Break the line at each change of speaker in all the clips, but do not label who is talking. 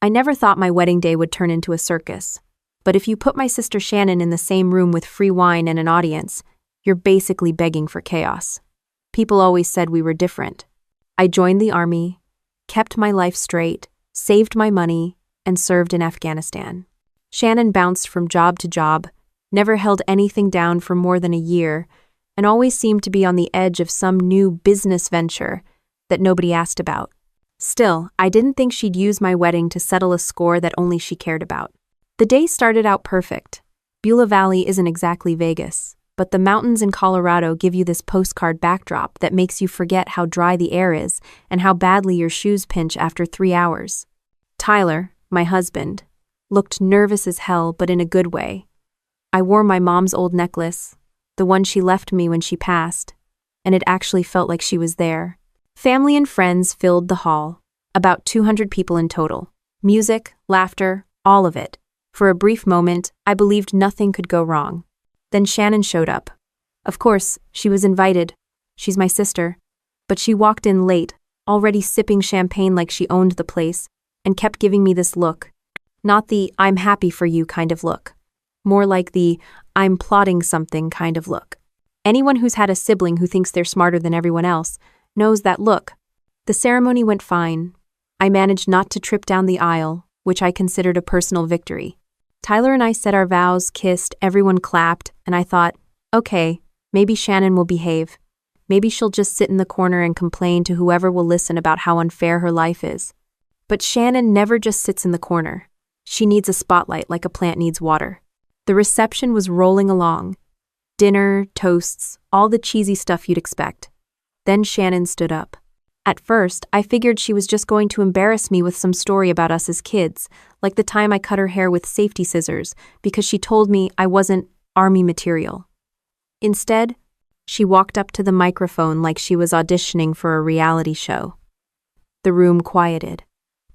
I never thought my wedding day would turn into a circus. But if you put my sister Shannon in the same room with free wine and an audience, you're basically begging for chaos. People always said we were different. I joined the army, kept my life straight, saved my money, and served in Afghanistan. Shannon bounced from job to job, never held anything down for more than a year, and always seemed to be on the edge of some new business venture that nobody asked about. Still, I didn't think she'd use my wedding to settle a score that only she cared about. The day started out perfect. Beulah Valley isn't exactly Vegas, but the mountains in Colorado give you this postcard backdrop that makes you forget how dry the air is and how badly your shoes pinch after 3 hours. Tyler, my husband, looked nervous as hell, but in a good way. I wore my mom's old necklace, the one she left me when she passed, and it actually felt like she was there. Family and friends filled the hall, about 200 people in total. Music, laughter, all of it. For a brief moment, I believed nothing could go wrong. Then Shannon showed up. Of course, she was invited. She's my sister. But she walked in late, already sipping champagne like she owned the place, and kept giving me this look. Not the "I'm happy for you" kind of look. More like the "I'm plotting something" kind of look. Anyone who's had a sibling who thinks they're smarter than everyone else knows that look. The ceremony went fine. I managed not to trip down the aisle, which I considered a personal victory. Tyler and I said our vows, kissed, everyone clapped, and I thought, okay, maybe Shannon will behave. Maybe she'll just sit in the corner and complain to whoever will listen about how unfair her life is. But Shannon never just sits in the corner. She needs a spotlight like a plant needs water. The reception was rolling along. Dinner, toasts, all the cheesy stuff you'd expect. Then Shannon stood up. At first, I figured she was just going to embarrass me with some story about us as kids, like the time I cut her hair with safety scissors because she told me I wasn't army material. Instead, she walked up to the microphone like she was auditioning for a reality show. The room quieted.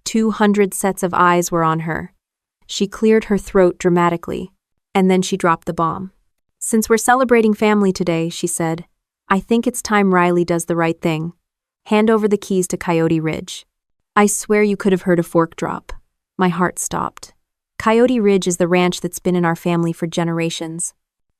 200 sets of eyes were on her. She cleared her throat dramatically, and then she dropped the bomb. "Since we're celebrating family today," she said, "I think it's time Riley does the right thing. Hand over the keys to Coyote Ridge." I swear you could have heard a fork drop. My heart stopped. Coyote Ridge is the ranch that's been in our family for generations.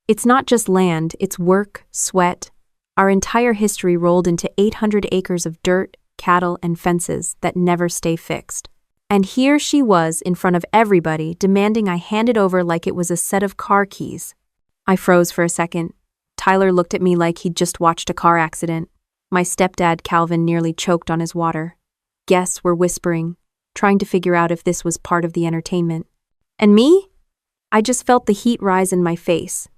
It's not just land, it's work, sweat. Our entire history rolled into 800 acres of dirt, cattle, and fences that never stay fixed. And here she was in front of everybody demanding I hand it over like it was a set of car keys. I froze for a second. Tyler looked at me like he'd just watched a car accident. My stepdad, Calvin, nearly choked on his water. Guests were whispering, trying to figure out if this was part of the entertainment. And me? I just felt the heat rise in my face.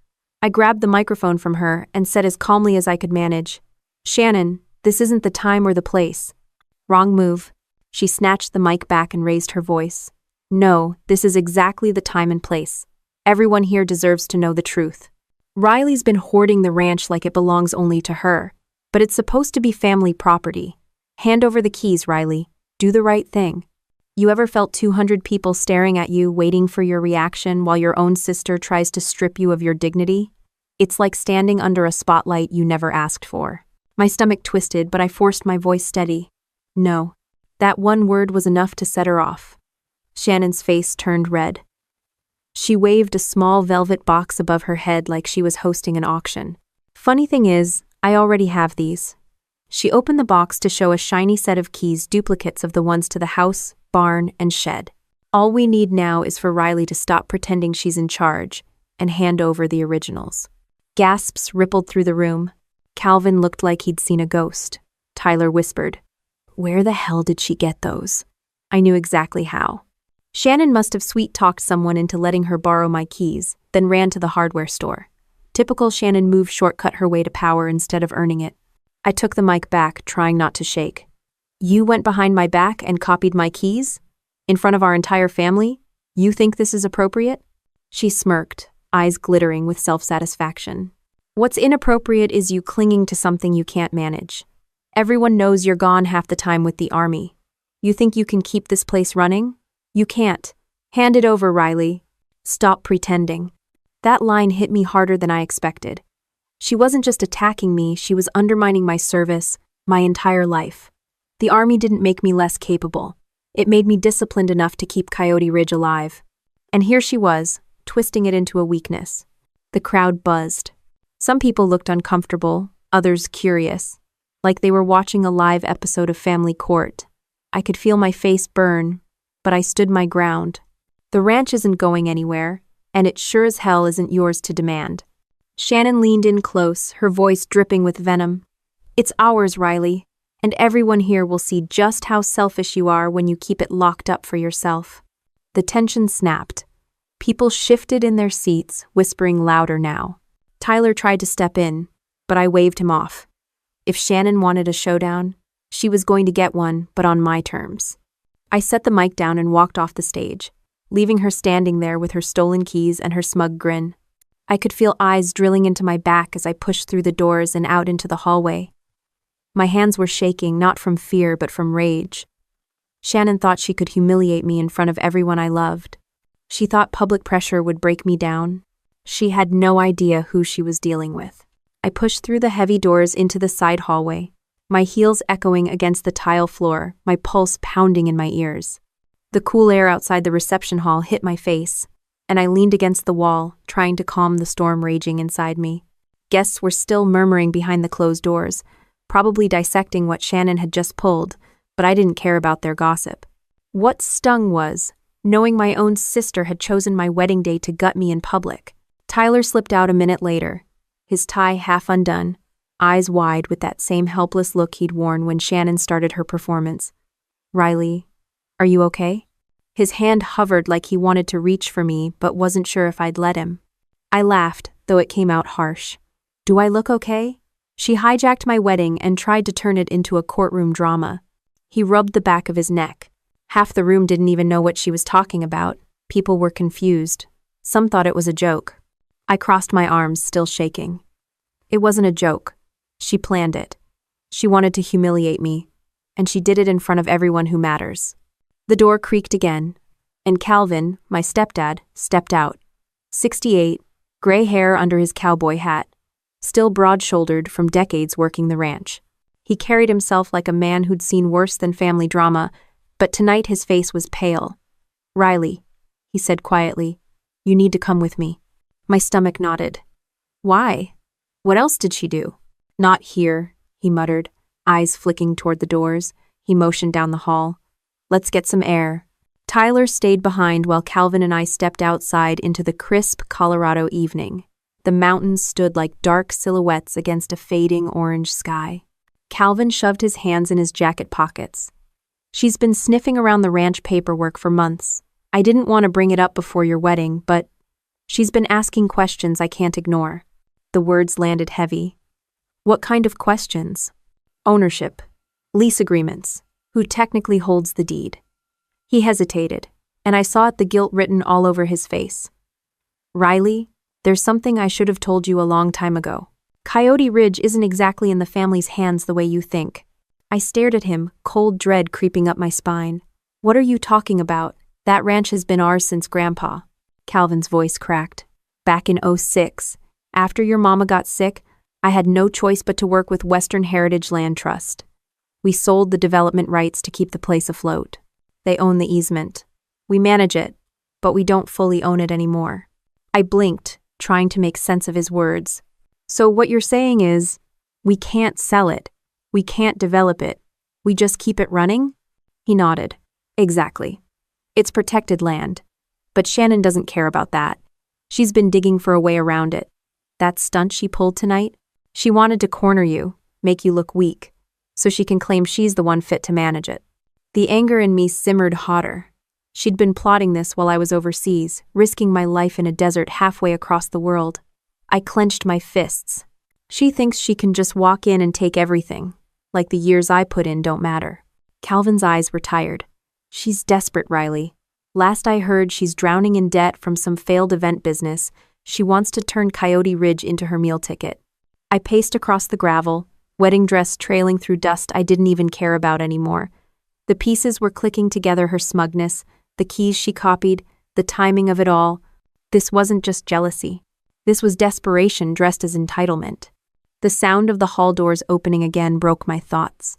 I grabbed the microphone from her and said as calmly as I could manage, "Shannon, this isn't the time or the place." Wrong move. She snatched the mic back and raised her voice. "No, this is exactly the time and place. Everyone here deserves to know the truth. Riley's been hoarding the ranch like it belongs only to her, but it's supposed to be family property. Hand over the keys, Riley. Do the right thing." You ever felt 200 people staring at you, waiting for your reaction while your own sister tries to strip you of your dignity? It's like standing under a spotlight you never asked for. My stomach twisted, but I forced my voice steady. No. That one word was enough to set her off. Shannon's face turned red. She waved a small velvet box above her head like she was hosting an auction. "Funny thing is, I already have these." She opened the box to show a shiny set of keys, duplicates of the ones to the house, barn, and shed. "All we need now is for Riley to stop pretending she's in charge and hand over the originals." Gasps rippled through the room. Calvin looked like he'd seen a ghost. Tyler whispered, "Where the hell did she get those?" I knew exactly how. Shannon must have sweet-talked someone into letting her borrow my keys, then ran to the hardware store. Typical Shannon move, shortcut her way to power instead of earning it. I took the mic back, trying not to shake. "You went behind my back and copied my keys? In front of our entire family? You think this is appropriate?" She smirked, eyes glittering with self-satisfaction. "What's inappropriate is you clinging to something you can't manage. Everyone knows you're gone half the time with the army. You think you can keep this place running? You can't. Hand it over, Riley. Stop pretending." That line hit me harder than I expected. She wasn't just attacking me, she was undermining my service, my entire life. The army didn't make me less capable. It made me disciplined enough to keep Coyote Ridge alive. And here she was, twisting it into a weakness. The crowd buzzed. Some people looked uncomfortable, others curious, like they were watching a live episode of Family Court. I could feel my face burn, but I stood my ground. The ranch isn't going anywhere, and it sure as hell isn't yours to demand. Shannon leaned in close, her voice dripping with venom. It's ours, Riley, and everyone here will see just how selfish you are when you keep it locked up for yourself. The tension snapped. People shifted in their seats, whispering louder now. Tyler tried to step in, but I waved him off. If Shannon wanted a showdown, she was going to get one, but on my terms. I set the mic down and walked off the stage, leaving her standing there with her stolen keys and her smug grin. I could feel eyes drilling into my back as I pushed through the doors and out into the hallway. My hands were shaking, not from fear but from rage. Shannon thought she could humiliate me in front of everyone I loved. She thought public pressure would break me down. She had no idea who she was dealing with. I pushed through the heavy doors into the side hallway, my heels echoing against the tile floor, my pulse pounding in my ears. The cool air outside the reception hall hit my face, and I leaned against the wall, trying to calm the storm raging inside me. Guests were still murmuring behind the closed doors, probably dissecting what Shannon had just pulled, but I didn't care about their gossip. What stung was, knowing my own sister had chosen my wedding day to gut me in public. Tyler slipped out a minute later, his tie half undone, eyes wide with that same helpless look he'd worn when Shannon started her performance. Riley, are you okay? His hand hovered like he wanted to reach for me, but wasn't sure if I'd let him. I laughed, though it came out harsh. Do I look okay? She hijacked my wedding and tried to turn it into a courtroom drama. He rubbed the back of his neck. Half the room didn't even know what she was talking about. People were confused. Some thought it was a joke. I crossed my arms, still shaking. It wasn't a joke. She planned it. She wanted to humiliate me, and she did it in front of everyone who matters. The door creaked again, and Calvin, my stepdad, stepped out. 68, gray hair under his cowboy hat, still broad-shouldered from decades working the ranch. He carried himself like a man who'd seen worse than family drama, but tonight his face was pale. Riley, he said quietly, you need to come with me. My stomach nodded. Why? What else did she do? Not here, he muttered, eyes flicking toward the doors. He motioned down the hall. Let's get some air. Tyler stayed behind while Calvin and I stepped outside into the crisp Colorado evening. The mountains stood like dark silhouettes against a fading orange sky. Calvin shoved his hands in his jacket pockets. She's been sniffing around the ranch paperwork for months. I didn't want to bring it up before your wedding, but she's been asking questions I can't ignore. The words landed heavy. What kind of questions? Ownership. Lease agreements. Who technically holds the deed? He hesitated, and I saw the guilt written all over his face. Riley, there's something I should have told you a long time ago. Coyote Ridge isn't exactly in the family's hands the way you think. I stared at him, cold dread creeping up my spine. What are you talking about? That ranch has been ours since Grandpa. Calvin's voice cracked. Back in '06, after your mama got sick, I had no choice but to work with Western Heritage Land Trust. We sold the development rights to keep the place afloat. They own the easement. We manage it, but we don't fully own it anymore. I blinked, trying to make sense of his words. So what you're saying is, we can't sell it. We can't develop it. We just keep it running? He nodded. Exactly. It's protected land. But Shannon doesn't care about that. She's been digging for a way around it. That stunt she pulled tonight? She wanted to corner you, make you look weak, so she can claim she's the one fit to manage it. The anger in me simmered hotter. She'd been plotting this while I was overseas, risking my life in a desert halfway across the world. I clenched my fists. She thinks she can just walk in and take everything, like the years I put in don't matter. Calvin's eyes were tired. She's desperate, Riley. Last I heard, she's drowning in debt from some failed event business. She wants to turn Coyote Ridge into her meal ticket. I paced across the gravel, wedding dress trailing through dust I didn't even care about anymore. The pieces were clicking together, her smugness, the keys she copied, the timing of it all. This wasn't just jealousy. This was desperation dressed as entitlement. The sound of the hall doors opening again broke my thoughts.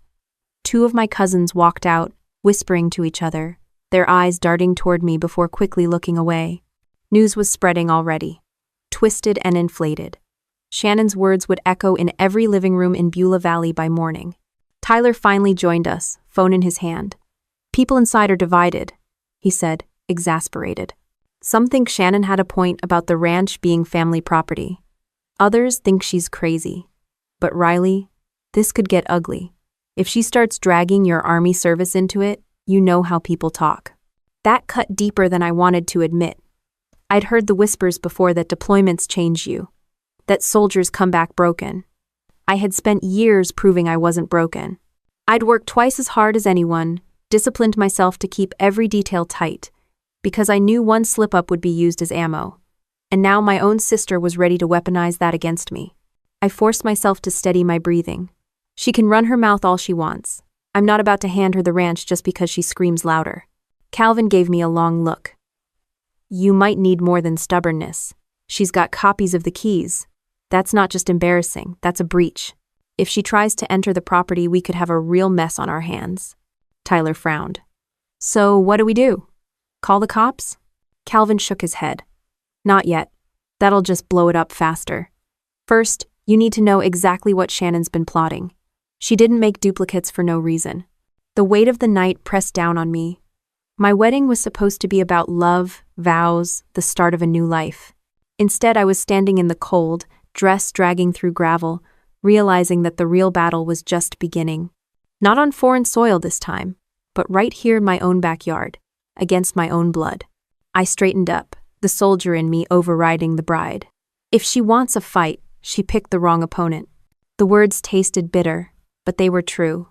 Two of my cousins walked out, whispering to each other, their eyes darting toward me before quickly looking away. News was spreading already, twisted and inflated. Shannon's words would echo in every living room in Beulah Valley by morning. Tyler finally joined us, phone in his hand. "People inside are divided," he said, exasperated. "Some think Shannon had a point about the ranch being family property. Others think she's crazy. But Riley, this could get ugly. If she starts dragging your Army service into it, you know how people talk." That cut deeper than I wanted to admit. I'd heard the whispers before that deployments change you, that soldiers come back broken. I had spent years proving I wasn't broken. I'd worked twice as hard as anyone, disciplined myself to keep every detail tight, because I knew one slip-up would be used as ammo. And now my own sister was ready to weaponize that against me. I forced myself to steady my breathing. She can run her mouth all she wants. I'm not about to hand her the ranch just because she screams louder. Calvin gave me a long look. "You might need more than stubbornness. She's got copies of the keys. That's not just embarrassing, that's a breach. If she tries to enter the property, we could have a real mess on our hands." Tyler frowned. "So what do we do? Call the cops?" Calvin shook his head. "Not yet. That'll just blow it up faster. First, you need to know exactly what Shannon's been plotting. She didn't make duplicates for no reason." The weight of the night pressed down on me. My wedding was supposed to be about love, vows, the start of a new life. Instead, I was standing in the cold, dress dragging through gravel, realizing that the real battle was just beginning. Not on foreign soil this time, but right here in my own backyard, against my own blood. I straightened up, the soldier in me overriding the bride. If she wants a fight, she picked the wrong opponent. The words tasted bitter, but they were true.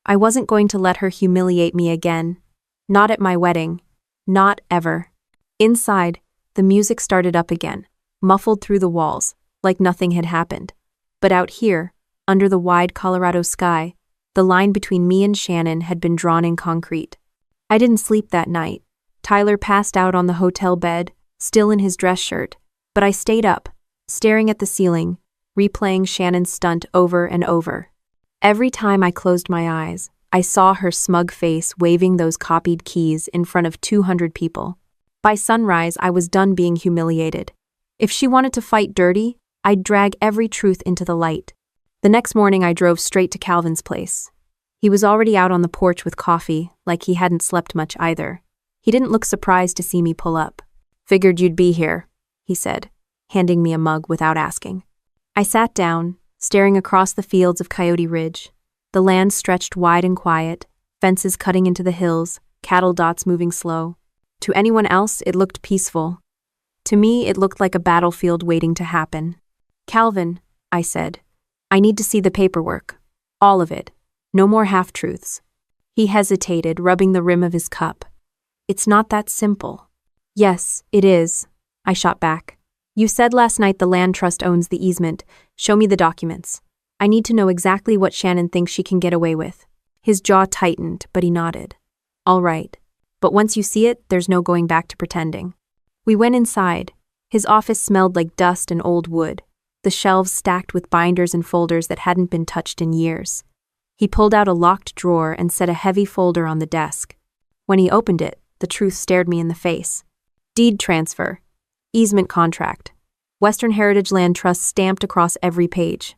I wasn't going to let her humiliate me again. Not at my wedding. Not ever. Inside, the music started up again, muffled through the walls, like nothing had happened. But out here, under the wide Colorado sky, the line between me and Shannon had been drawn in concrete. I didn't sleep that night. Tyler passed out on the hotel bed, still in his dress shirt, but I stayed up, staring at the ceiling, replaying Shannon's stunt over and over. Every time I closed my eyes, I saw her smug face waving those copied keys in front of 200 people. By sunrise, I was done being humiliated. If she wanted to fight dirty, I'd drag every truth into the light. The next morning, I drove straight to Calvin's place. He was already out on the porch with coffee, like he hadn't slept much either. He didn't look surprised to see me pull up. "Figured you'd be here," he said, handing me a mug without asking. I sat down, staring across the fields of Coyote Ridge. The land stretched wide and quiet, fences cutting into the hills, cattle dots moving slow. To anyone else, it looked peaceful. To me, it looked like a battlefield waiting to happen. "Calvin," I said, "I need to see the paperwork. All of it. No more half-truths." He hesitated, rubbing the rim of his cup. "It's not that simple." "Yes, it is," I shot back. "You said last night the land trust owns the easement. Show me the documents. I need to know exactly what Shannon thinks she can get away with." His jaw tightened, but he nodded. "All right. But once you see it, there's no going back to pretending." We went inside. His office smelled like dust and old wood, the shelves stacked with binders and folders that hadn't been touched in years. He pulled out a locked drawer and set a heavy folder on the desk. When he opened it, the truth stared me in the face. Deed transfer. Easement contract. Western Heritage Land Trust stamped across every page.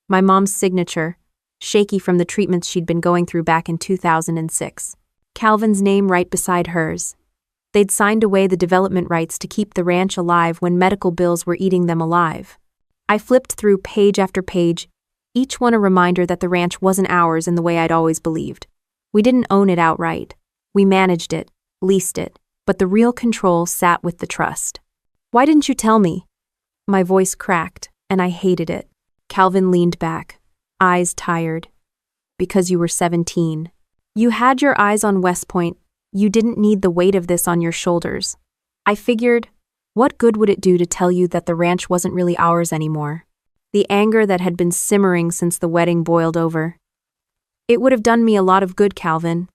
My mom's signature, shaky from the treatments she'd been going through back in 2006. Calvin's name right beside hers. They'd signed away the development rights to keep the ranch alive when medical bills were eating them alive. I flipped through page after page, each one a reminder that the ranch wasn't ours in the way I'd always believed. We didn't own it outright. We managed it, leased it, but the real control sat with the trust. "Why didn't you tell me?" My voice cracked, and I hated it. Calvin leaned back, eyes tired. "Because you were 17. You had your eyes on West Point. You didn't need the weight of this on your shoulders. I figured, what good would it do to tell you that the ranch wasn't really ours anymore?" The anger that had been simmering since the wedding boiled over. "It would have done me a lot of good, Calvin.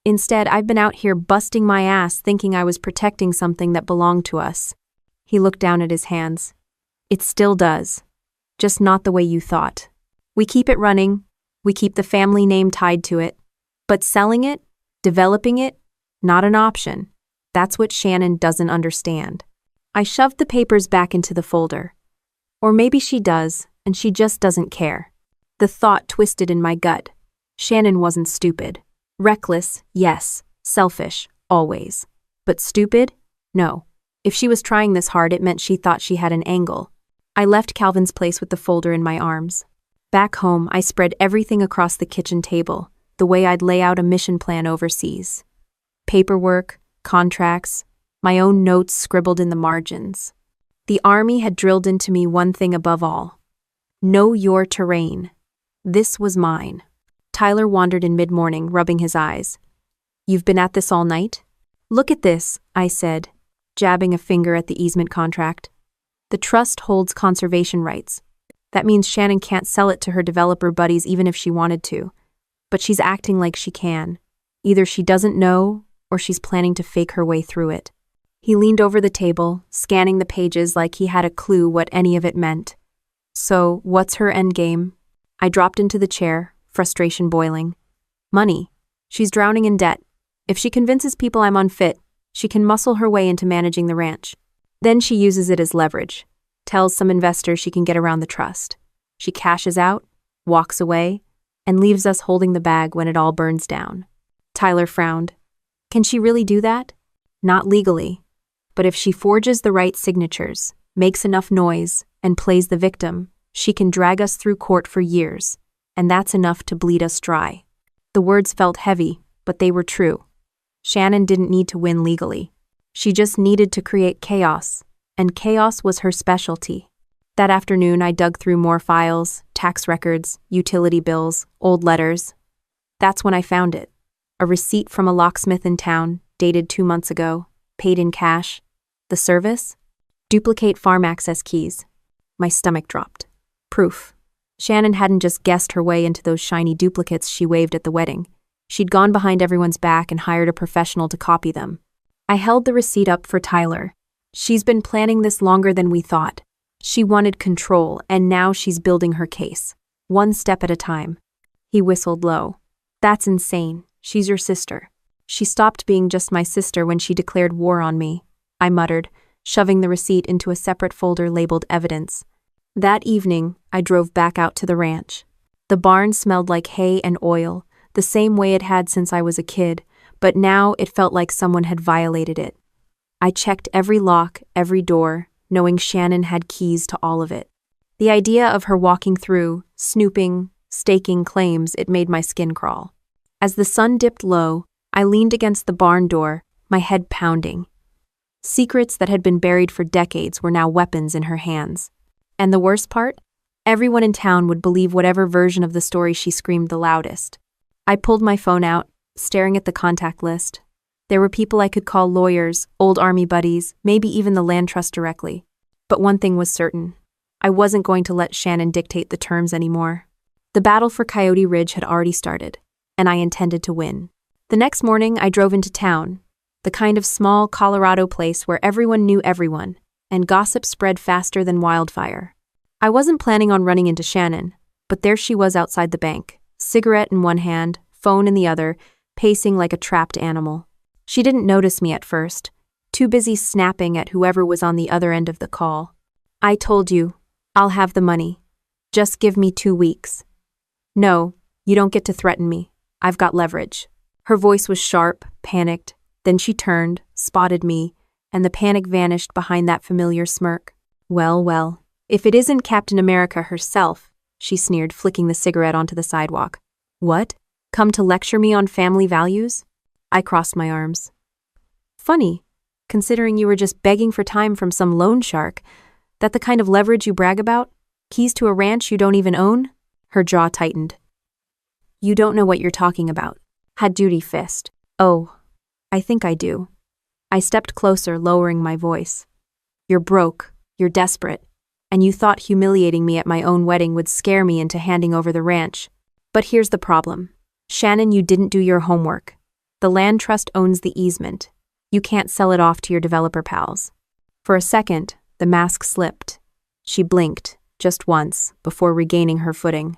Instead, I've been out here busting my ass thinking I was protecting something that belonged to us." He looked down at his hands. "It still does. Just not the way you thought. We keep it running. We keep the family name tied to it. But selling it? Developing it? Not an option. That's what Shannon doesn't understand. I shoved the papers back into the folder. Or maybe she does, and she just doesn't care. The thought twisted in my gut. Shannon wasn't stupid. Reckless, yes. Selfish, always. But stupid? No. If she was trying this hard, it meant she thought she had an angle. I left Calvin's place with the folder in my arms. Back home, I spread everything across the kitchen table, the way I'd lay out a mission plan overseas. Paperwork, contracts, my own notes scribbled in the margins. The Army had drilled into me one thing above all. Know your terrain. This was mine. Tyler wandered in mid-morning, rubbing his eyes. You've been at this all night? Look at this, I said, jabbing a finger at the easement contract. The trust holds conservation rights. That means Shannon can't sell it to her developer buddies even if she wanted to. But she's acting like she can. Either she doesn't know, or she's planning to fake her way through it. He leaned over the table, scanning the pages like he had a clue what any of it meant. So, what's her endgame? I dropped into the chair, frustration boiling. Money. She's drowning in debt. If she convinces people I'm unfit, she can muscle her way into managing the ranch. Then she uses it as leverage, tells some investor she can get around the trust. She cashes out, walks away, and leaves us holding the bag when it all burns down. Tyler frowned. Can she really do that? Not legally. But if she forges the right signatures, makes enough noise, and plays the victim, she can drag us through court for years, and that's enough to bleed us dry. The words felt heavy, but they were true. Shannon didn't need to win legally. She just needed to create chaos, and chaos was her specialty. That afternoon, I dug through more files, tax records, utility bills, old letters. That's when I found it. A receipt from a locksmith in town, dated 2 months ago, paid in cash. The service? Duplicate farm access keys. My stomach dropped. Proof. Shannon hadn't just guessed her way into those shiny duplicates she waved at the wedding. She'd gone behind everyone's back and hired a professional to copy them. I held the receipt up for Tyler. She's been planning this longer than we thought. She wanted control, and now she's building her case. One step at a time. He whistled low. That's insane. She's your sister. She stopped being just my sister when she declared war on me, I muttered, shoving the receipt into a separate folder labeled evidence. That evening, I drove back out to the ranch. The barn smelled like hay and oil, the same way it had since I was a kid, but now it felt like someone had violated it. I checked every lock, every door, knowing Shannon had keys to all of it. The idea of her walking through, snooping, staking claims, it made my skin crawl. As the sun dipped low, I leaned against the barn door, my head pounding. Secrets that had been buried for decades were now weapons in her hands. And the worst part? Everyone in town would believe whatever version of the story she screamed the loudest. I pulled my phone out, staring at the contact list. There were people I could call: lawyers, old Army buddies, maybe even the land trust directly. But one thing was certain. I wasn't going to let Shannon dictate the terms anymore. The battle for Coyote Ridge had already started, and I intended to win. The next morning, I drove into town, the kind of small Colorado place where everyone knew everyone, and gossip spread faster than wildfire. I wasn't planning on running into Shannon, but there she was outside the bank, cigarette in one hand, phone in the other, pacing like a trapped animal. She didn't notice me at first, too busy snapping at whoever was on the other end of the call. I told you, I'll have the money. Just give me 2 weeks. No, you don't get to threaten me. I've got leverage. Her voice was sharp, panicked. Then she turned, spotted me, and the panic vanished behind that familiar smirk. Well, if it isn't Captain America herself, she sneered, flicking the cigarette onto the sidewalk. What? Come to lecture me on family values? I crossed my arms. Funny, considering you were just begging for time from some loan shark. That the kind of leverage you brag about? Keys to a ranch you don't even own? Her jaw tightened. You don't know what you're talking about. Had duty fist. Oh, I think I do. I stepped closer, lowering my voice. You're broke, you're desperate, and you thought humiliating me at my own wedding would scare me into handing over the ranch. But here's the problem. Shannon, you didn't do your homework. The land trust owns the easement. You can't sell it off to your developer pals. For a second, the mask slipped. She blinked, just once, before regaining her footing.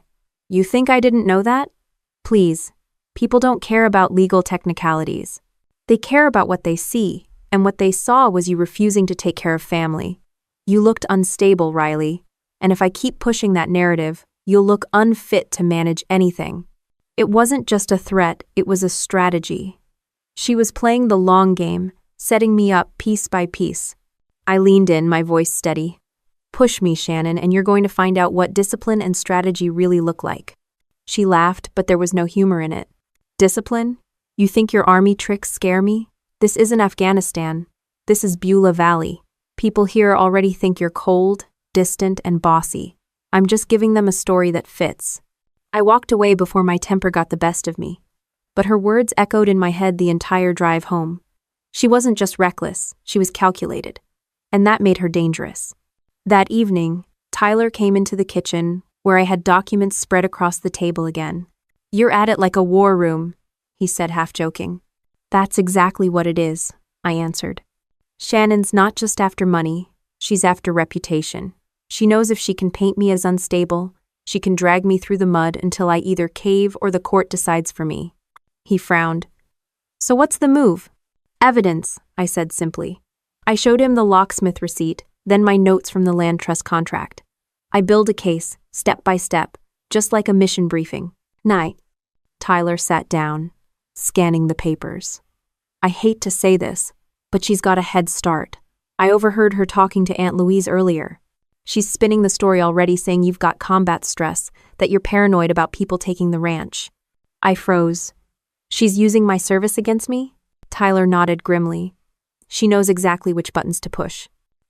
You think I didn't know that? Please, People don't care about legal technicalities. They care about what they see, and what they saw was you refusing to take care of family. You looked unstable, Riley, and if I keep pushing that narrative, you'll look unfit to manage anything. It wasn't just a threat, it was a strategy. She was playing the long game, setting me up piece by piece. I leaned in, my voice steady. Push me, Shannon, and you're going to find out what discipline and strategy really look like. She laughed, but there was no humor in it. Discipline? You think your army tricks scare me? This isn't Afghanistan. This is Beulah Valley. People here already think you're cold, distant, and bossy. I'm just giving them a story that fits. I walked away before my temper got the best of me. But her words echoed in my head the entire drive home. She wasn't just reckless, she was calculated. And that made her dangerous. That evening, Tyler came into the kitchen, where I had documents spread across the table again. You're at it like a war room, he said half-joking. That's exactly what it is, I answered. Shannon's not just after money, she's after reputation. She knows if she can paint me as unstable, she can drag me through the mud until I either cave or the court decides for me. He frowned. So what's the move? Evidence, I said simply. I showed him the locksmith receipt, then my notes from the land trust contract. I build a case, step by step, just like a mission briefing. Night. Tyler sat down, scanning the papers. I hate to say this, but she's got a head start. I overheard her talking to Aunt Louise earlier. She's spinning the story already, saying you've got combat stress, that you're paranoid about people taking the ranch. I froze. She's using my service against me? Tyler nodded grimly. She knows exactly which buttons to push.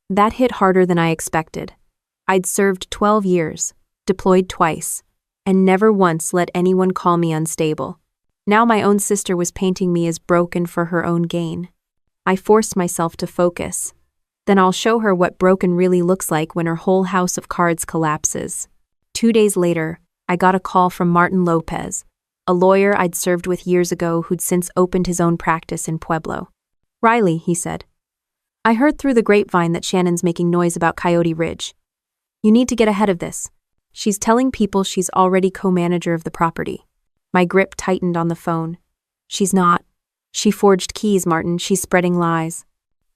That hit harder than I expected. I'd served 12 years, deployed twice, and never once let anyone call me unstable. Now my own sister was painting me as broken for her own gain. I forced myself to focus. Then I'll show her what broken really looks like when her whole house of cards collapses. 2 days later, I got a call from Martin Lopez, a lawyer I'd served with years ago who'd since opened his own practice in Pueblo. Riley, he said. I heard through the grapevine that Shannon's making noise about Coyote Ridge. You need to get ahead of this. She's telling people she's already co-manager of the property. My grip tightened on the phone. She's not. She forged keys, Martin. She's spreading lies.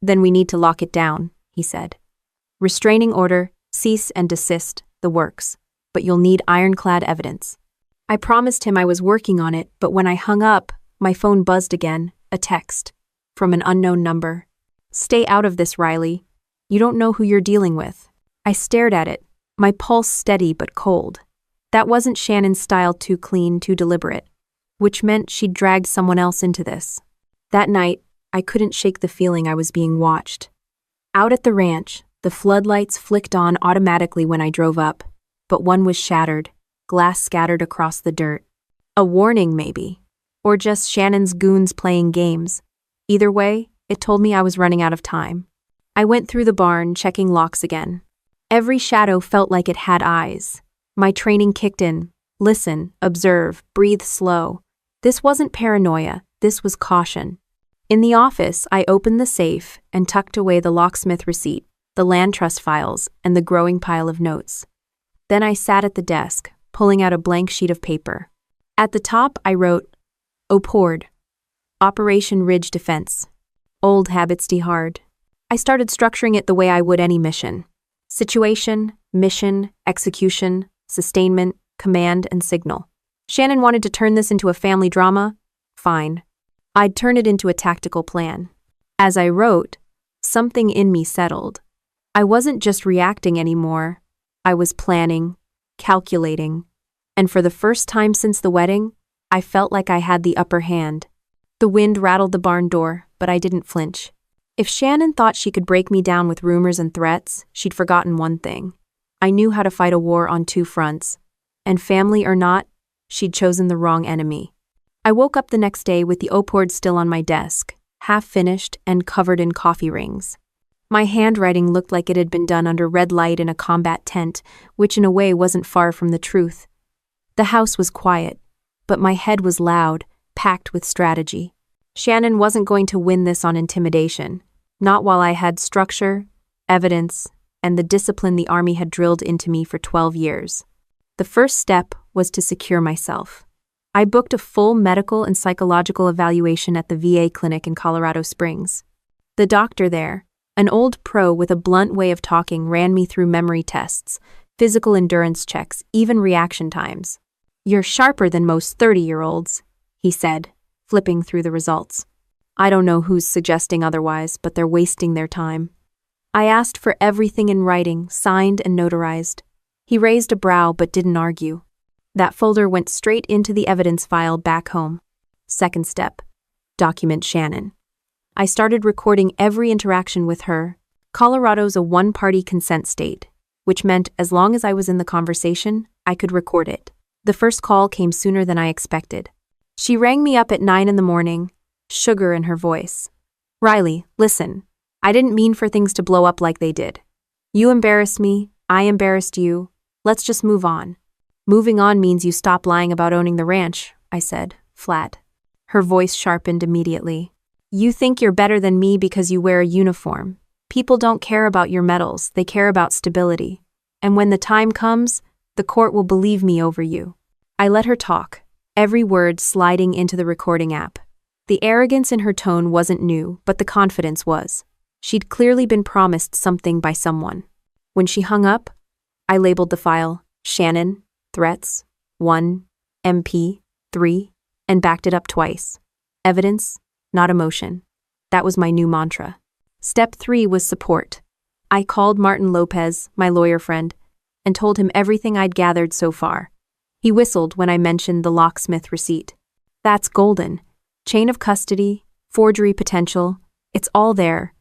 Then we need to lock it down, he said. Restraining order, cease and desist, the works. But you'll need ironclad evidence. I promised him I was working on it, but when I hung up, my phone buzzed again, a text. From an unknown number. Stay out of this, Riley. You don't know who you're dealing with. I stared at it, my pulse steady but cold. That wasn't Shannon's style, too clean, too deliberate. Which meant she'd dragged someone else into this. That night, I couldn't shake the feeling I was being watched. Out at the ranch, the floodlights flicked on automatically when I drove up, but one was shattered, glass scattered across the dirt. A warning, maybe. Or just Shannon's goons playing games. Either way, it told me I was running out of time. I went through the barn, checking locks again. Every shadow felt like it had eyes. My training kicked in. Listen, observe, breathe slow. This wasn't paranoia, this was caution. In the office, I opened the safe and tucked away the locksmith receipt, the land trust files, and the growing pile of notes. Then I sat at the desk, pulling out a blank sheet of paper. At the top, I wrote, OPORD, Operation Ridge Defense. Old habits die hard. I started structuring it the way I would any mission. Situation, mission, execution, sustainment, command, and signal. Shannon wanted to turn this into a family drama? Fine. I'd turn it into a tactical plan. As I wrote, something in me settled. I wasn't just reacting anymore. I was planning, calculating, and for the first time since the wedding, I felt like I had the upper hand. The wind rattled the barn door, but I didn't flinch. If Shannon thought she could break me down with rumors and threats, she'd forgotten one thing. I knew how to fight a war on 2 fronts. And family or not, she'd chosen the wrong enemy. I woke up the next day with the OPORD still on my desk, half finished and covered in coffee rings. My handwriting looked like it had been done under red light in a combat tent, which in a way wasn't far from the truth. The house was quiet, but my head was loud, packed with strategy. Shannon wasn't going to win this on intimidation, not while I had structure, evidence, and the discipline the Army had drilled into me for 12 years. The first step was to secure myself. I booked a full medical and psychological evaluation at the VA clinic in Colorado Springs. The doctor there, an old pro with a blunt way of talking, ran me through memory tests, physical endurance checks, even reaction times. "You're sharper than most 30-year-olds, he said, flipping through the results. I don't know who's suggesting otherwise, but they're wasting their time. I asked for everything in writing, signed and notarized. He raised a brow but didn't argue. That folder went straight into the evidence file back home. Second step, document Shannon. I started recording every interaction with her. Colorado's a one-party consent state, which meant as long as I was in the conversation, I could record it. The first call came sooner than I expected. She rang me up at 9 a.m, sugar in her voice. "Riley, listen. I didn't mean for things to blow up like they did. You embarrassed me, I embarrassed you. Let's just move on." "Moving on means you stop lying about owning the ranch," I said, flat. Her voice sharpened immediately. "You think you're better than me because you wear a uniform. People don't care about your medals, they care about stability. And when the time comes, the court will believe me over you." I let her talk, every word sliding into the recording app. The arrogance in her tone wasn't new, but the confidence was. She'd clearly been promised something by someone. When she hung up, I labeled the file Shannon, Threats, 1, MP, 3, and backed it up twice. Evidence, not emotion. That was my new mantra. Step 3 was support. I called Martin Lopez, my lawyer friend, and told him everything I'd gathered so far. He whistled when I mentioned the locksmith receipt. "That's golden. Chain of custody, forgery potential, it's all there.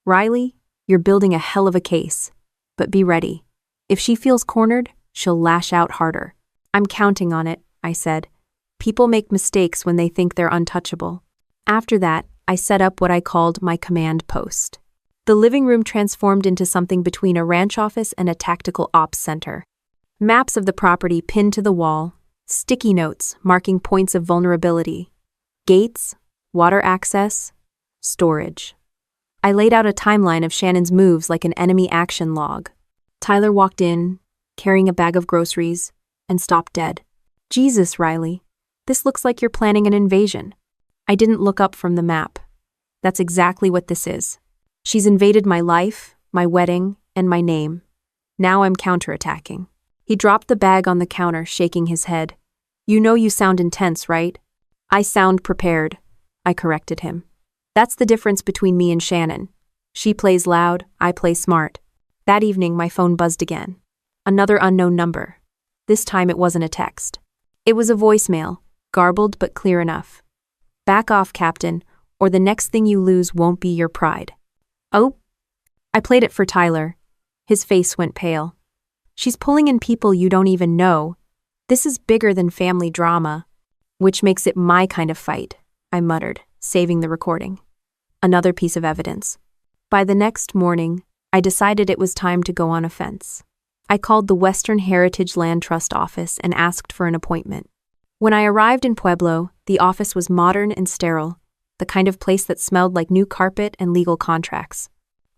Riley, you're building a hell of a case. But be ready. If she feels cornered, she'll lash out harder." "I'm counting on it," I said. "People make mistakes when they think they're untouchable." After that, I set up what I called my command post. The living room transformed into something between a ranch office and a tactical ops center. Maps of the property pinned to the wall, sticky notes marking points of vulnerability, gates, water access, storage. I laid out a timeline of Shannon's moves like an enemy action log. Tyler walked in, carrying a bag of groceries, and stopped dead. "Jesus, Riley, this looks like you're planning an invasion." I didn't look up from the map. That's exactly what this is. She's invaded my life, my wedding, and my name. Now I'm counterattacking. He dropped the bag on the counter, shaking his head. "You know you sound intense, right?" "I sound prepared," I corrected him. "That's the difference between me and Shannon. She plays loud, I play smart." That evening, my phone buzzed again. Another unknown number. This time it wasn't a text. It was a voicemail, garbled but clear enough. "Back off, Captain, or the next thing you lose won't be your pride." "Oh?" I played it for Tyler. His face went pale. "She's pulling in people you don't even know. This is bigger than family drama." "Which makes it my kind of fight," I muttered, saving the recording. Another piece of evidence. By the next morning, I decided it was time to go on offense. I called the Western Heritage Land Trust office and asked for an appointment. When I arrived in Pueblo, the office was modern and sterile, the kind of place that smelled like new carpet and legal contracts.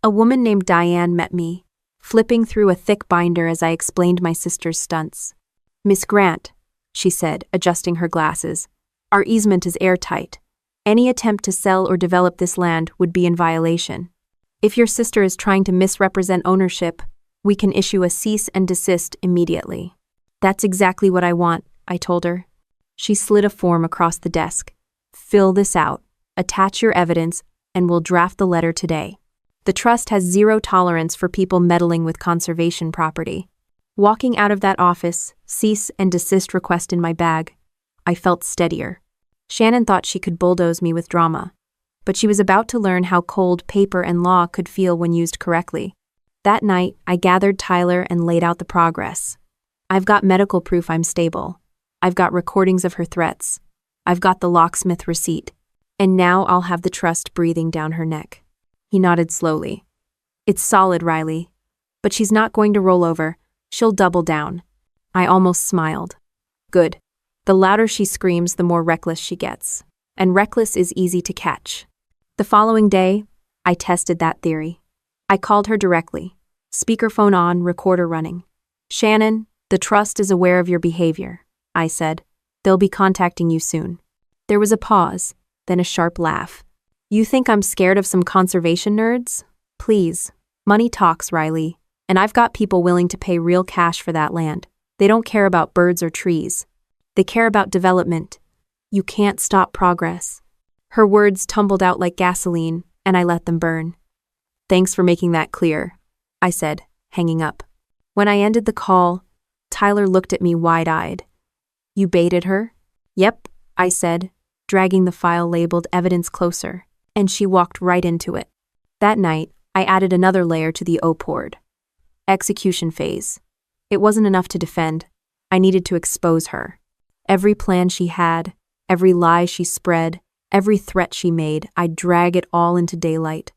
A woman named Diane met me, flipping through a thick binder as I explained my sister's stunts. "Miss Grant," she said, adjusting her glasses, "our easement is airtight. Any attempt to sell or develop this land would be in violation. If your sister is trying to misrepresent ownership, we can issue a cease and desist immediately." "That's exactly what I want," I told her. She slid a form across the desk. "Fill this out, attach your evidence, and we'll draft the letter today. The trust has zero tolerance for people meddling with conservation property." Walking out of that office, cease and desist request in my bag, I felt steadier. Shannon thought she could bulldoze me with drama, but she was about to learn how cold paper and law could feel when used correctly. That night, I gathered Tyler and laid out the progress. I've got medical proof I'm stable. I've got recordings of her threats. I've got the locksmith receipt. And now I'll have the trust breathing down her neck. He nodded slowly. "It's solid, Riley. But she's not going to roll over. She'll double down." I almost smiled. Good. The louder she screams, the more reckless she gets. And reckless is easy to catch. The following day, I tested that theory. I called her directly. Speakerphone on, recorder running. "Shannon, the trust is aware of your behavior," I said. They'll be contacting you soon. There was a pause, then a sharp laugh. You think I'm scared of some conservation nerds? Please. Money talks, Riley. And I've got people willing to pay real cash for that land. They don't care about birds or trees. They care about development. You can't stop progress. Her words tumbled out like gasoline, and I let them burn. Thanks for making that clear, I said, hanging up. When I ended the call, Tyler looked at me wide-eyed. You baited her? Yep, I said, dragging the file labeled evidence closer, and she walked right into it. That night, I added another layer to the OPORD. Execution phase. It wasn't enough to defend. I needed to expose her. Every plan she had, every lie she spread, every threat she made, I'd drag it all into daylight.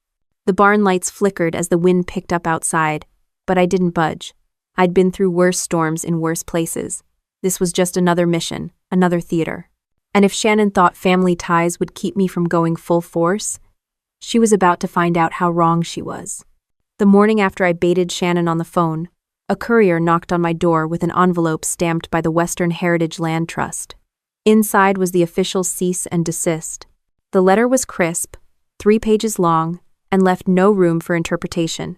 The barn lights flickered as the wind picked up outside, but I didn't budge. I'd been through worse storms in worse places. This was just another mission, another theater. And if Shannon thought family ties would keep me from going full force, she was about to find out how wrong she was. The morning after I baited Shannon on the phone, a courier knocked on my door with an envelope stamped by the Western Heritage Land Trust. Inside was the official cease and desist. The letter was crisp, 3 pages long, and left no room for interpretation.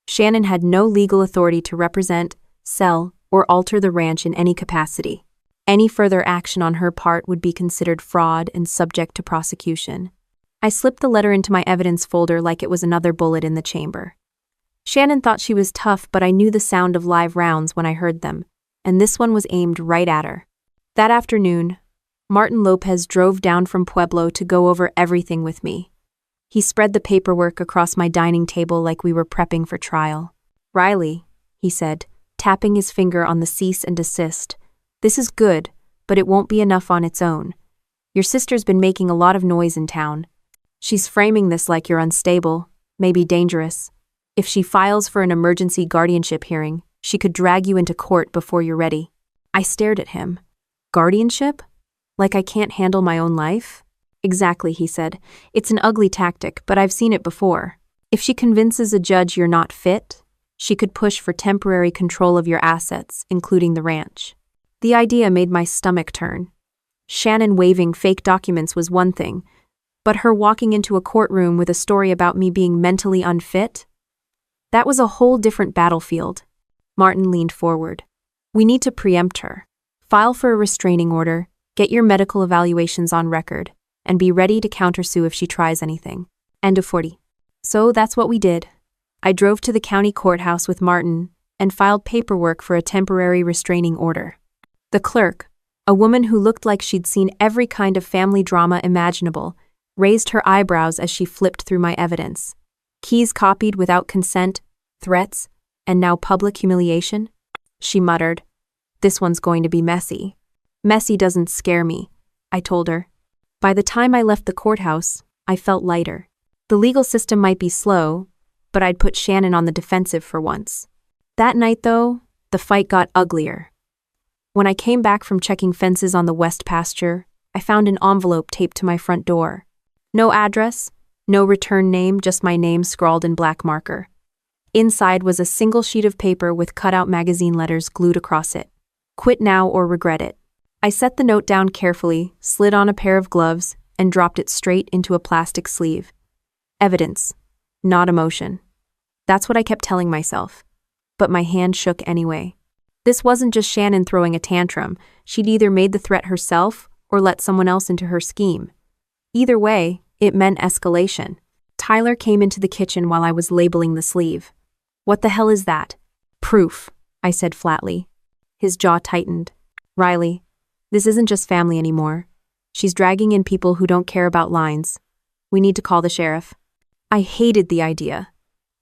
Shannon had no legal authority to represent, sell, or alter the ranch in any capacity. Any further action on her part would be considered fraud and subject to prosecution. I slipped the letter into my evidence folder like it was another bullet in the chamber. Shannon thought she was tough, but I knew the sound of live rounds when I heard them, and this one was aimed right at her. That afternoon, Martin Lopez drove down from Pueblo to go over everything with me. He spread the paperwork across my dining table like we were prepping for trial. Riley, he said, tapping his finger on the cease and desist, this is good, but it won't be enough on its own. Your sister's been making a lot of noise in town. She's framing this like you're unstable, maybe dangerous. If she files for an emergency guardianship hearing, she could drag you into court before you're ready. I stared at him. Guardianship? Like I can't handle my own life? Exactly, he said. It's an ugly tactic, but I've seen it before. If she convinces a judge you're not fit, she could push for temporary control of your assets, including the ranch. The idea made my stomach turn. Shannon waving fake documents was one thing, but her walking into a courtroom with a story about me being mentally unfit? That was a whole different battlefield. Martin leaned forward. We need to preempt her. File for a restraining order, get your medical evaluations on record, and be ready to countersue if she tries anything. End of 40. So that's what we did. I drove to the county courthouse with Martin and filed paperwork for a temporary restraining order. The clerk, a woman who looked like she'd seen every kind of family drama imaginable, raised her eyebrows as she flipped through my evidence. Keys copied without consent, threats, and now public humiliation? She muttered. This one's going to be messy. Messy doesn't scare me, I told her. By the time I left the courthouse, I felt lighter. The legal system might be slow, but I'd put Shannon on the defensive for once. That night, though, the fight got uglier. When I came back from checking fences on the west pasture, I found an envelope taped to my front door. No address, no return name, just my name scrawled in black marker. Inside was a single sheet of paper with cutout magazine letters glued across it. Quit now or regret it. I set the note down carefully, slid on a pair of gloves, and dropped it straight into a plastic sleeve. Evidence, not emotion. That's what I kept telling myself. But my hand shook anyway. This wasn't just Shannon throwing a tantrum. She'd either made the threat herself or let someone else into her scheme. Either way, it meant escalation. Tyler came into the kitchen while I was labeling the sleeve. What the hell is that? Proof, I said flatly. His jaw tightened. Riley, this isn't just family anymore. She's dragging in people who don't care about lines. We need to call the sheriff. I hated the idea.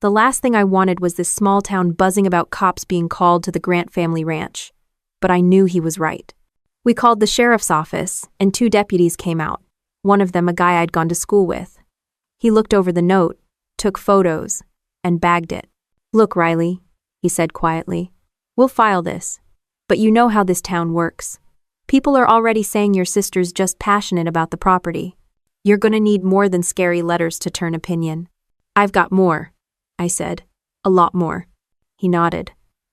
The last thing I wanted was this small town buzzing about cops being called to the Grant family ranch. But I knew he was right. We called the sheriff's office, and 2 deputies came out. One of them a guy I'd gone to school with. He looked over the note, took photos, and bagged it. Look, Riley, he said quietly. We'll file this. But you know how this town works. People are already saying your sister's just passionate about the property. You're gonna need more than scary letters to turn opinion. I've got more, I said. A lot more. He nodded.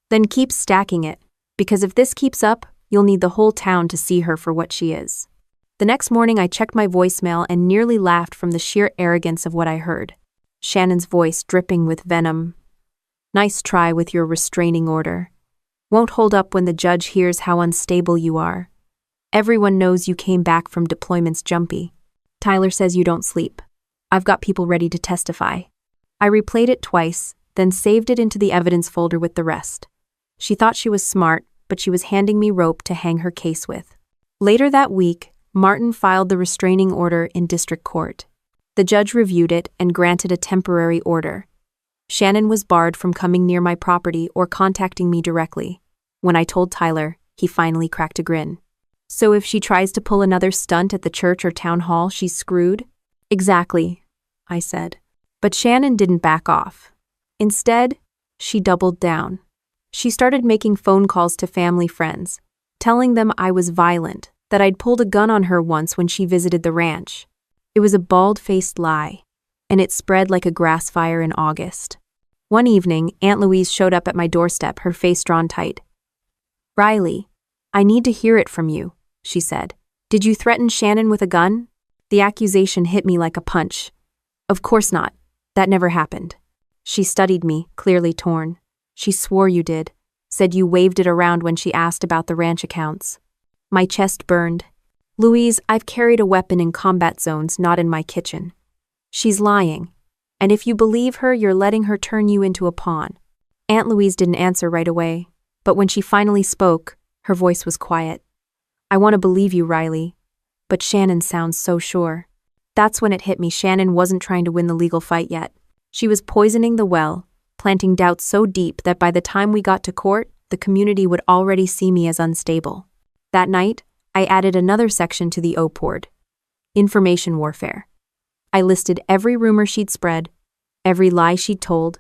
Then keep stacking it, because if this keeps up, You'll need the whole town to see her for what she is. The next morning, I checked my voicemail and nearly laughed from the sheer arrogance of what I heard. Shannon's voice dripping with venom. Nice try with your restraining order. Won't hold up when the judge hears how unstable you are. Everyone knows you came back from deployments jumpy. Tyler says you don't sleep. I've got people ready to testify. I replayed it twice, then saved it into the evidence folder with the rest. She thought she was smart, but she was handing me rope to hang her case with. Later that week, Martin filed the restraining order in district court. The judge reviewed it and granted a temporary order. Shannon was barred from coming near my property or contacting me directly. When I told Tyler, he finally cracked a grin. So if she tries to pull another stunt at the church or town hall, she's screwed? Exactly, I said. But Shannon didn't back off. Instead, she doubled down. She started making phone calls to family friends, telling them I was violent, that I'd pulled a gun on her once when she visited the ranch. It was a bald-faced lie, and it spread like a grass fire in August. One evening, Aunt Louise showed up at my doorstep, her face drawn tight. "Riley, I need to hear it from you," she said. "Did you threaten Shannon with a gun?" The accusation hit me like a punch. Of course not. That never happened. She studied me, clearly torn. She swore you did, said you waved it around when she asked about the ranch accounts. My chest burned. "Louise, I've carried a weapon in combat zones, not in my kitchen." She's lying. And if you believe her, you're letting her turn you into a pawn. Aunt Louise didn't answer right away, but when she finally spoke, her voice was quiet. "I want to believe you, Riley, but Shannon sounds so sure." That's when it hit me. Shannon wasn't trying to win the legal fight yet. She was poisoning the well, planting doubts so deep that by the time we got to court, the community would already see me as unstable. That night, I added another section to the OPORD. Information warfare. I listed every rumor she'd spread, every lie she'd told,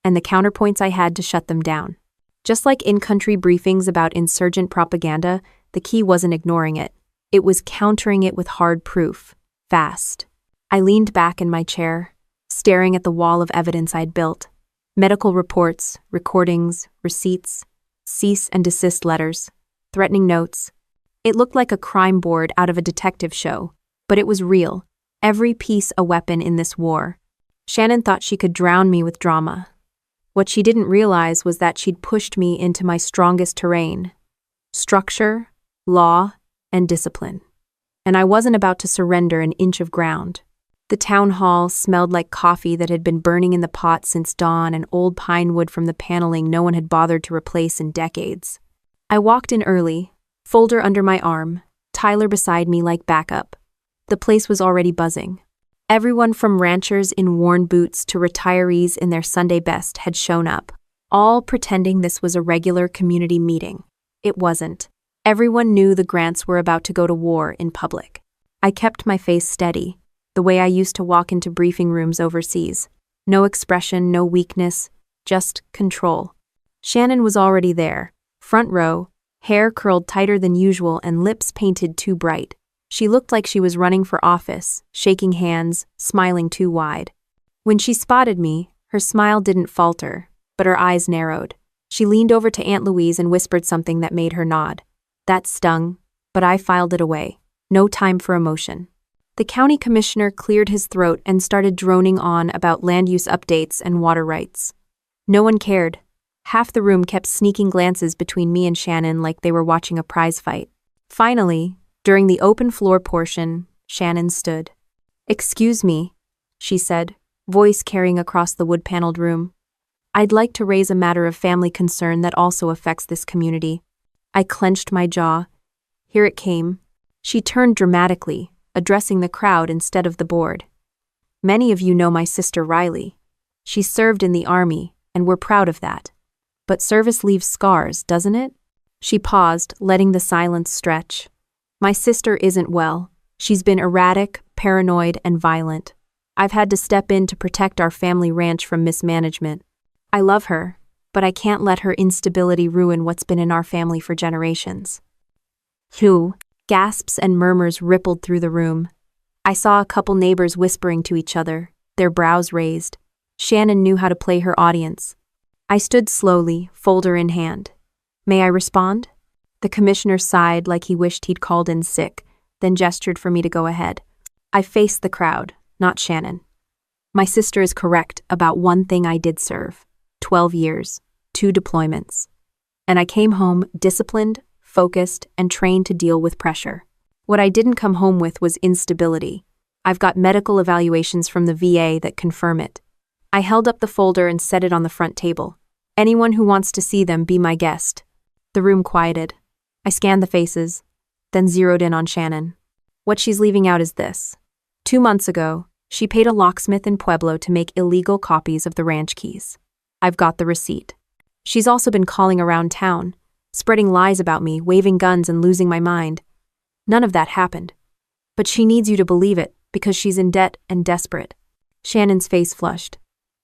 and the counterpoints I had to shut them down. Just like in-country briefings about insurgent propaganda, the key wasn't ignoring it. It was countering it with hard proof, fast. I leaned back in my chair, staring at the wall of evidence I'd built. Medical reports, recordings, receipts, cease and desist letters, threatening notes. It looked like a crime board out of a detective show, but it was real. Every piece a weapon in this war. Shannon thought she could drown me with drama. What she didn't realize was that she'd pushed me into my strongest terrain: structure, law, and discipline. And I wasn't about to surrender an inch of ground. The town hall smelled like coffee that had been burning in the pot since dawn and old pine wood from the paneling no one had bothered to replace in decades. I walked in early, folder under my arm, Tyler beside me like backup. The place was already buzzing. Everyone from ranchers in worn boots to retirees in their Sunday best had shown up, all pretending this was a regular community meeting. It wasn't. Everyone knew the Grants were about to go to war in public. I kept my face steady, the way I used to walk into briefing rooms overseas. No expression, no weakness, just control. Shannon was already there, front row, hair curled tighter than usual and lips painted too bright. She looked like she was running for office, shaking hands, smiling too wide. When she spotted me, her smile didn't falter, but her eyes narrowed. She leaned over to Aunt Louise and whispered something that made her nod. That stung, but I filed it away. No time for emotion. The county commissioner cleared his throat and started droning on about land use updates and water rights. No one cared. Half the room kept sneaking glances between me and Shannon like they were watching a prize fight. Finally, during the open floor portion, Shannon stood. "Excuse me," she said, voice carrying across the wood-paneled room. "I'd like to raise a matter of family concern that also affects this community." I clenched my jaw. Here it came. She turned dramatically, addressing the crowd instead of the board. "Many of you know my sister Riley. She served in the army, and we're proud of that. But service leaves scars, doesn't it?" She paused, letting the silence stretch. "My sister isn't well. She's been erratic, paranoid, and violent. I've had to step in to protect our family ranch from mismanagement. I love her, but I can't let her instability ruin what's been in our family for generations." Phew! Gasps and murmurs rippled through the room. I saw a couple neighbors whispering to each other, their brows raised. Shannon knew how to play her audience. I stood slowly, folder in hand. "May I respond?" The commissioner sighed like he wished he'd called in sick, then gestured for me to go ahead. I faced the crowd, not Shannon. My sister is correct about one thing I did serve. 12 years, 2 deployments. And I came home disciplined, focused, and trained to deal with pressure. What I didn't come home with was instability. I've got medical evaluations from the VA that confirm it. I held up the folder and set it on the front table. Anyone who wants to see them, be my guest. The room quieted. I scanned the faces, then zeroed in on Shannon. What she's leaving out is this. 2 months ago, she paid a locksmith in Pueblo to make illegal copies of the ranch keys. I've got the receipt. She's also been calling around town, spreading lies about me, waving guns and losing my mind. None of that happened. But she needs you to believe it, because she's in debt and desperate. Shannon's face flushed.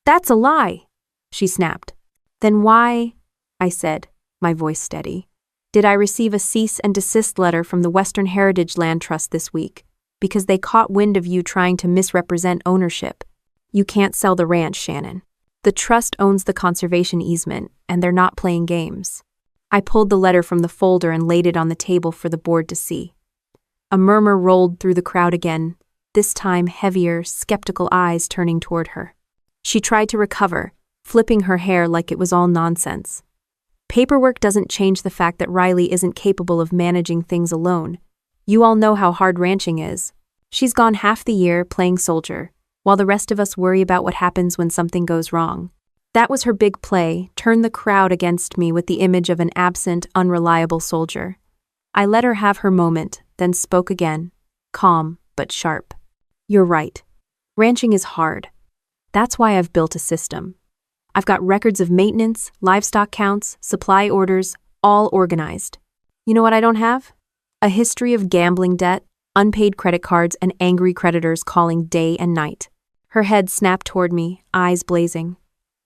That's a lie, she snapped. Then why, I said, my voice steady, did I receive a cease and desist letter from the Western Heritage Land Trust this week? Because they caught wind of you trying to misrepresent ownership. You can't sell the ranch, Shannon. The trust owns the conservation easement, and they're not playing games. I pulled the letter from the folder and laid it on the table for the board to see. A murmur rolled through the crowd again, this time heavier, skeptical eyes turning toward her. She tried to recover, flipping her hair like it was all nonsense. Paperwork doesn't change the fact that Riley isn't capable of managing things alone. You all know how hard ranching is. She's gone half the year playing soldier, while the rest of us worry about what happens when something goes wrong. That was her big play, turn the crowd against me with the image of an absent, unreliable soldier. I let her have her moment, then spoke again, calm but sharp. You're right. Ranching is hard. That's why I've built a system. I've got records of maintenance, livestock counts, supply orders, all organized. You know what I don't have? A history of gambling debt, unpaid credit cards, and angry creditors calling day and night. Her head snapped toward me, eyes blazing.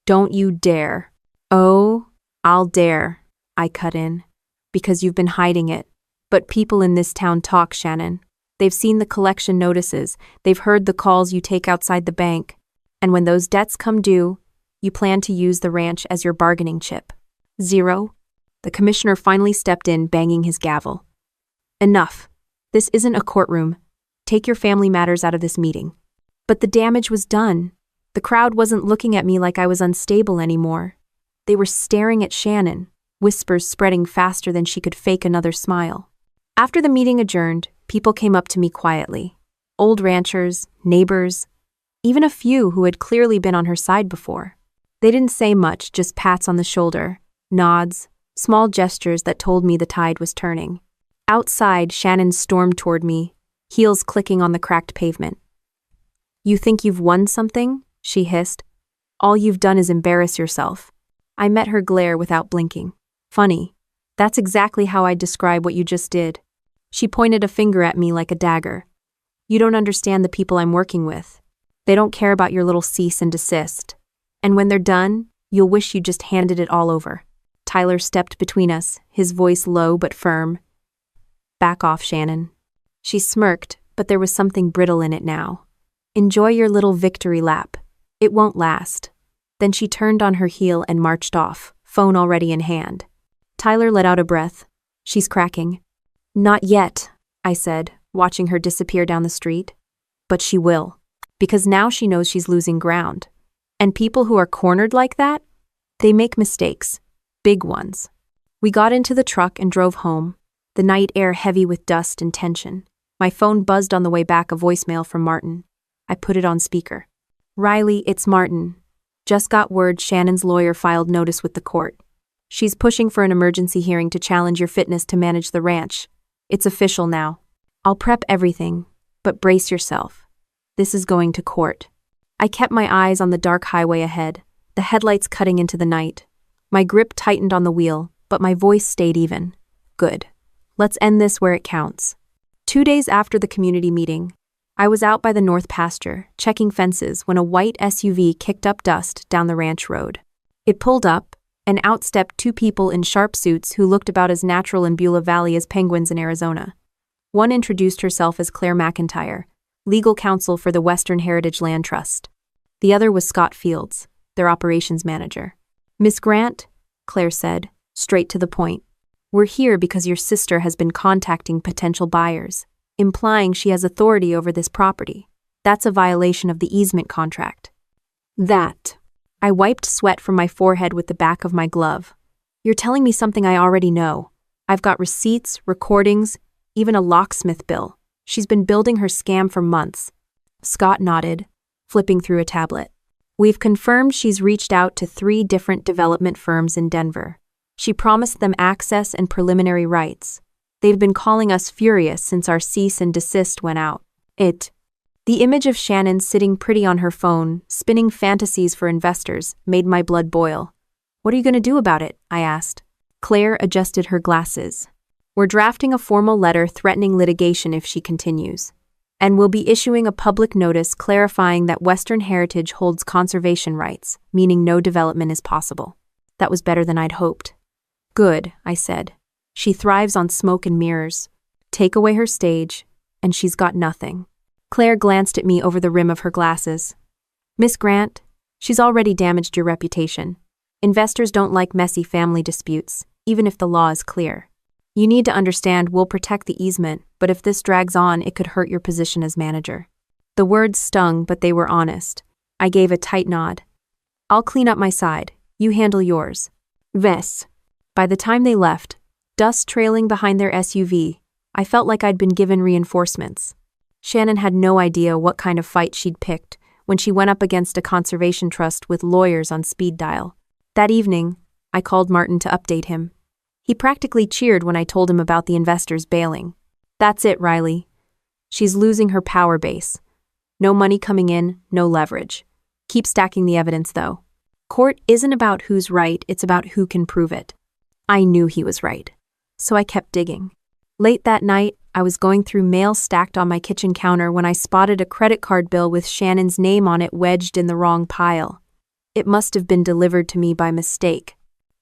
Don't you dare. Oh, I'll dare, I cut in. Because you've been hiding it. But people in this town talk, Shannon. They've seen the collection notices, they've heard the calls you take outside the bank. And when those debts come due, you plan to use the ranch as your bargaining chip. 0. The commissioner finally stepped in, banging his gavel. Enough. This isn't a courtroom. Take your family matters out of this meeting. But the damage was done. The crowd wasn't looking at me like I was unstable anymore. They were staring at Shannon, whispers spreading faster than she could fake another smile. After the meeting adjourned, people came up to me quietly. Old ranchers, neighbors, even a few who had clearly been on her side before. They didn't say much, just pats on the shoulder, nods, small gestures that told me the tide was turning. Outside, Shannon stormed toward me, heels clicking on the cracked pavement. You think you've won something? She hissed. All you've done is embarrass yourself. I met her glare without blinking. Funny. That's exactly how I'd describe what you just did. She pointed a finger at me like a dagger. You don't understand the people I'm working with. They don't care about your little cease and desist. And when they're done, you'll wish you just handed it all over. Tyler stepped between us, his voice low but firm. Back off, Shannon. She smirked, but there was something brittle in it now. Enjoy your little victory lap. It won't last. Then she turned on her heel and marched off, phone already in hand. Tyler let out a breath. She's cracking. Not yet, I said, watching her disappear down the street. But she will. Because now she knows she's losing ground. And people who are cornered like that, they make mistakes. Big ones. We got into the truck and drove home, the night air heavy with dust and tension. My phone buzzed on the way back, a voicemail from Martin. I put it on speaker. Riley, it's Martin. Just got word Shannon's lawyer filed notice with the court. She's pushing for an emergency hearing to challenge your fitness to manage the ranch. It's official now. I'll prep everything, but brace yourself. This is going to court. I kept my eyes on the dark highway ahead, the headlights cutting into the night. My grip tightened on the wheel, but my voice stayed even. Good. Let's end this where it counts. 2 days after the community meeting, I was out by the north pasture, checking fences, when a white SUV kicked up dust down the ranch road. It pulled up, and out stepped 2 people in sharp suits who looked about as natural in Beulah Valley as penguins in Arizona. One introduced herself as Claire McIntyre, legal counsel for the Western Heritage Land Trust. The other was Scott Fields, their operations manager. Miss Grant, Claire said, straight to the point. We're here because your sister has been contacting potential buyers, implying she has authority over this property. That's a violation of the easement contract. That. I wiped sweat from my forehead with the back of my glove. You're telling me something I already know. I've got receipts, recordings, even a locksmith bill. She's been building her scam for months. Scott nodded, flipping through a tablet. We've confirmed she's reached out to 3 different development firms in Denver. She promised them access and preliminary rights. They've been calling us furious since our cease and desist went out. The image of Shannon sitting pretty on her phone, spinning fantasies for investors, made my blood boil. What are you going to do about it? I asked. Claire adjusted her glasses. We're drafting a formal letter threatening litigation if she continues. And we'll be issuing a public notice clarifying that Western Heritage holds conservation rights, meaning no development is possible. That was better than I'd hoped. Good, I said. She thrives on smoke and mirrors. Take away her stage, and she's got nothing. Claire glanced at me over the rim of her glasses. Miss Grant, she's already damaged your reputation. Investors don't like messy family disputes, even if the law is clear. You need to understand we'll protect the easement, but if this drags on, it could hurt your position as manager. The words stung, but they were honest. I gave a tight nod. I'll clean up my side. You handle yours. Ves. By the time they left, dust trailing behind their SUV, I felt like I'd been given reinforcements. Shannon had no idea what kind of fight she'd picked when she went up against a conservation trust with lawyers on speed dial. That evening, I called Martin to update him. He practically cheered when I told him about the investors bailing. That's it, Riley. She's losing her power base. No money coming in, no leverage. Keep stacking the evidence, though. Court isn't about who's right, it's about who can prove it. I knew he was right, so I kept digging. Late that night, I was going through mail stacked on my kitchen counter when I spotted a credit card bill with Shannon's name on it wedged in the wrong pile. It must have been delivered to me by mistake.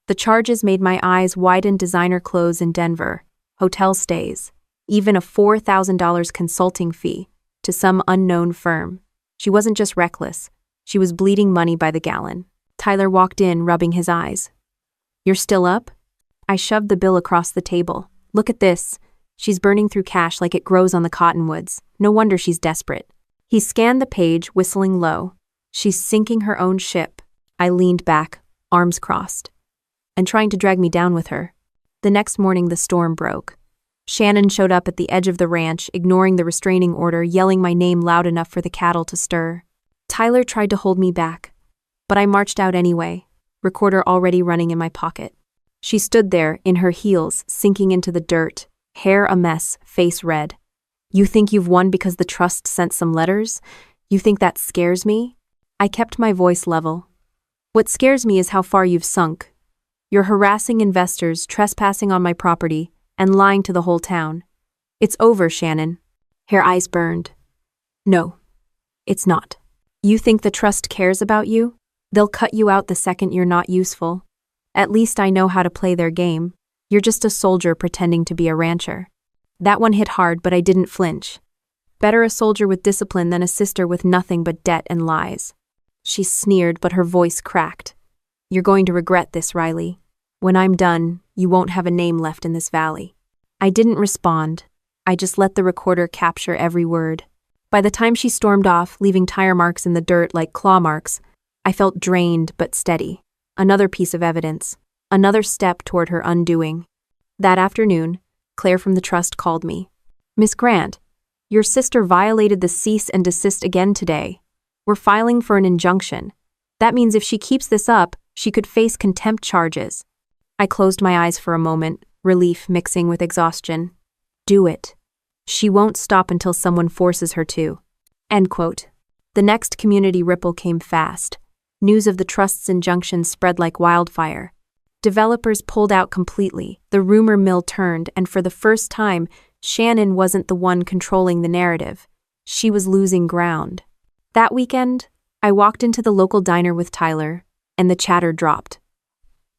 The charges made my eyes widen. Designer clothes in Denver, hotel stays, even a $4,000 consulting fee to some unknown firm. She wasn't just reckless, she was bleeding money by the gallon. Tyler walked in, rubbing his eyes. You're still up? I shoved the bill across the table. Look at this. She's burning through cash like it grows on the cottonwoods. No wonder she's desperate. He scanned the page, whistling low. She's sinking her own ship. I leaned back, arms crossed, and trying to drag me down with her. The next morning, the storm broke. Shannon showed up at the edge of the ranch, ignoring the restraining order, yelling my name loud enough for the cattle to stir. Tyler tried to hold me back, but I marched out anyway, recorder already running in my pocket. She stood there, in her heels, sinking into the dirt, hair a mess, face red. You think you've won because the trust sent some letters? You think that scares me? I kept my voice level. What scares me is how far you've sunk. You're harassing investors, trespassing on my property, and lying to the whole town. It's over, Shannon. Her eyes burned. No, it's not. You think the trust cares about you? They'll cut you out the second you're not useful. At least I know how to play their game. You're just a soldier pretending to be a rancher. That one hit hard, but I didn't flinch. Better a soldier with discipline than a sister with nothing but debt and lies. She sneered, but her voice cracked. You're going to regret this, Riley. When I'm done, you won't have a name left in this valley. I didn't respond. I just let the recorder capture every word. By the time she stormed off, leaving tire marks in the dirt like claw marks, I felt drained but steady. Another piece of evidence. Another step toward her undoing. That afternoon, Claire from the trust called me. Miss Grant, your sister violated the cease and desist again today. We're filing for an injunction. That means if she keeps this up, she could face contempt charges. I closed my eyes for a moment, relief mixing with exhaustion. Do it. She won't stop until someone forces her to. End quote. The next community ripple came fast. News of the trust's injunction spread like wildfire. Developers pulled out completely, the rumor mill turned, and for the first time, Shannon wasn't the one controlling the narrative. She was losing ground. That weekend, I walked into the local diner with Tyler, and the chatter dropped.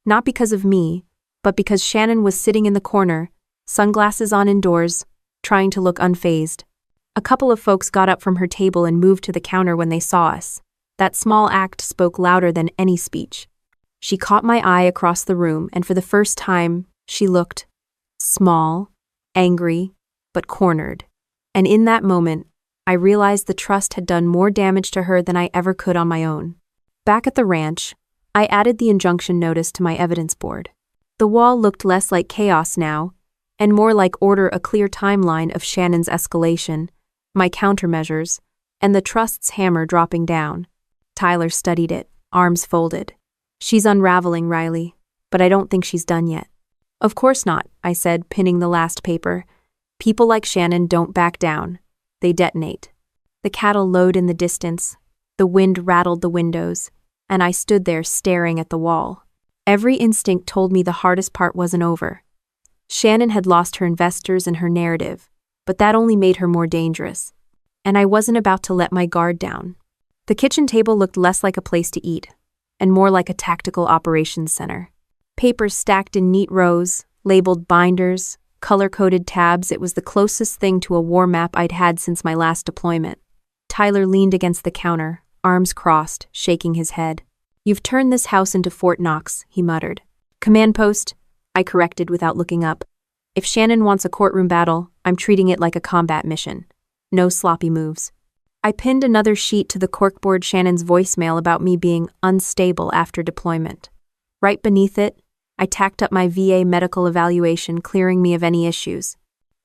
Not because of me, but because Shannon was sitting in the corner, sunglasses on indoors, trying to look unfazed. A couple of folks got up from her table and moved to the counter when they saw us. That small act spoke louder than any speech. She caught my eye across the room, and for the first time, she looked Small, angry, but cornered. And in that moment, I realized the trust had done more damage to her than I ever could on my own. Back at the ranch, I added the injunction notice to my evidence board. The wall looked less like chaos now, and more like order, a clear timeline of Shannon's escalation, my countermeasures, and the trust's hammer dropping down. Tyler studied it, arms folded. She's unraveling, Riley, but I don't think she's done yet. Of course not, I said, pinning the last paper. People like Shannon don't back down. They detonate. The cattle lowed in the distance. The wind rattled the windows, and I stood there staring at the wall. Every instinct told me the hardest part wasn't over. Shannon had lost her investors and her narrative, but that only made her more dangerous. And I wasn't about to let my guard down. The kitchen table looked less like a place to eat, and more like a tactical operations center. Papers stacked in neat rows, labeled binders, color-coded tabs. It was the closest thing to a war map I'd had since my last deployment. Tyler leaned against the counter, arms crossed, shaking his head. You've turned this house into Fort Knox, he muttered. Command post, I corrected without looking up. If Shannon wants a courtroom battle, I'm treating it like a combat mission. No sloppy moves. I pinned another sheet to the corkboard, Shannon's voicemail about me being unstable after deployment. Right beneath it, I tacked up my VA medical evaluation, clearing me of any issues.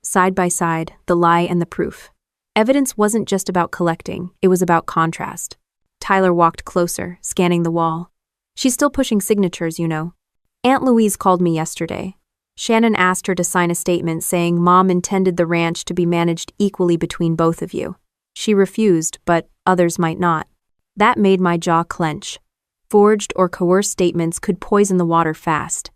Side by side, the lie and the proof. Evidence wasn't just about collecting, it was about contrast. Tyler walked closer, scanning the wall. She's still pushing signatures, you know. Aunt Louise called me yesterday. Shannon asked her to sign a statement saying Mom intended the ranch to be managed equally between both of you. She refused, but others might not. That made my jaw clench. Forged or coerced statements could poison the water fast.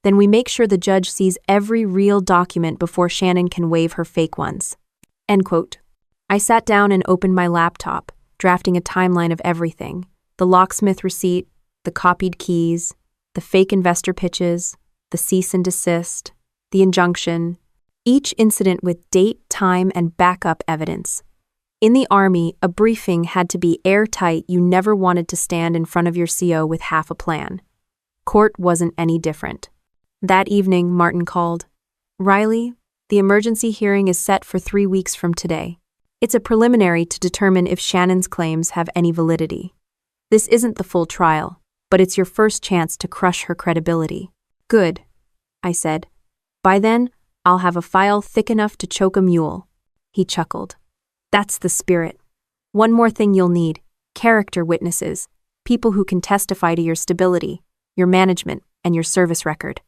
Then we make sure the judge sees every real document before Shannon can waive her fake ones. End quote. I sat down and opened my laptop, drafting a timeline of everything. The locksmith receipt, the copied keys, the fake investor pitches, the cease and desist, the injunction, each incident with date, time, and backup evidence. In the Army, a briefing had to be airtight. You never wanted to stand in front of your CO with half a plan. Court wasn't any different. That evening, Martin called. Riley, the emergency hearing is set for 3 weeks from today. It's a preliminary to determine if Shannon's claims have any validity. This isn't the full trial, but it's your first chance to crush her credibility. Good, I said. By then, I'll have a file thick enough to choke a mule. He chuckled. That's the spirit. One more thing you'll need: character witnesses, people who can testify to your stability, your management, and your service record.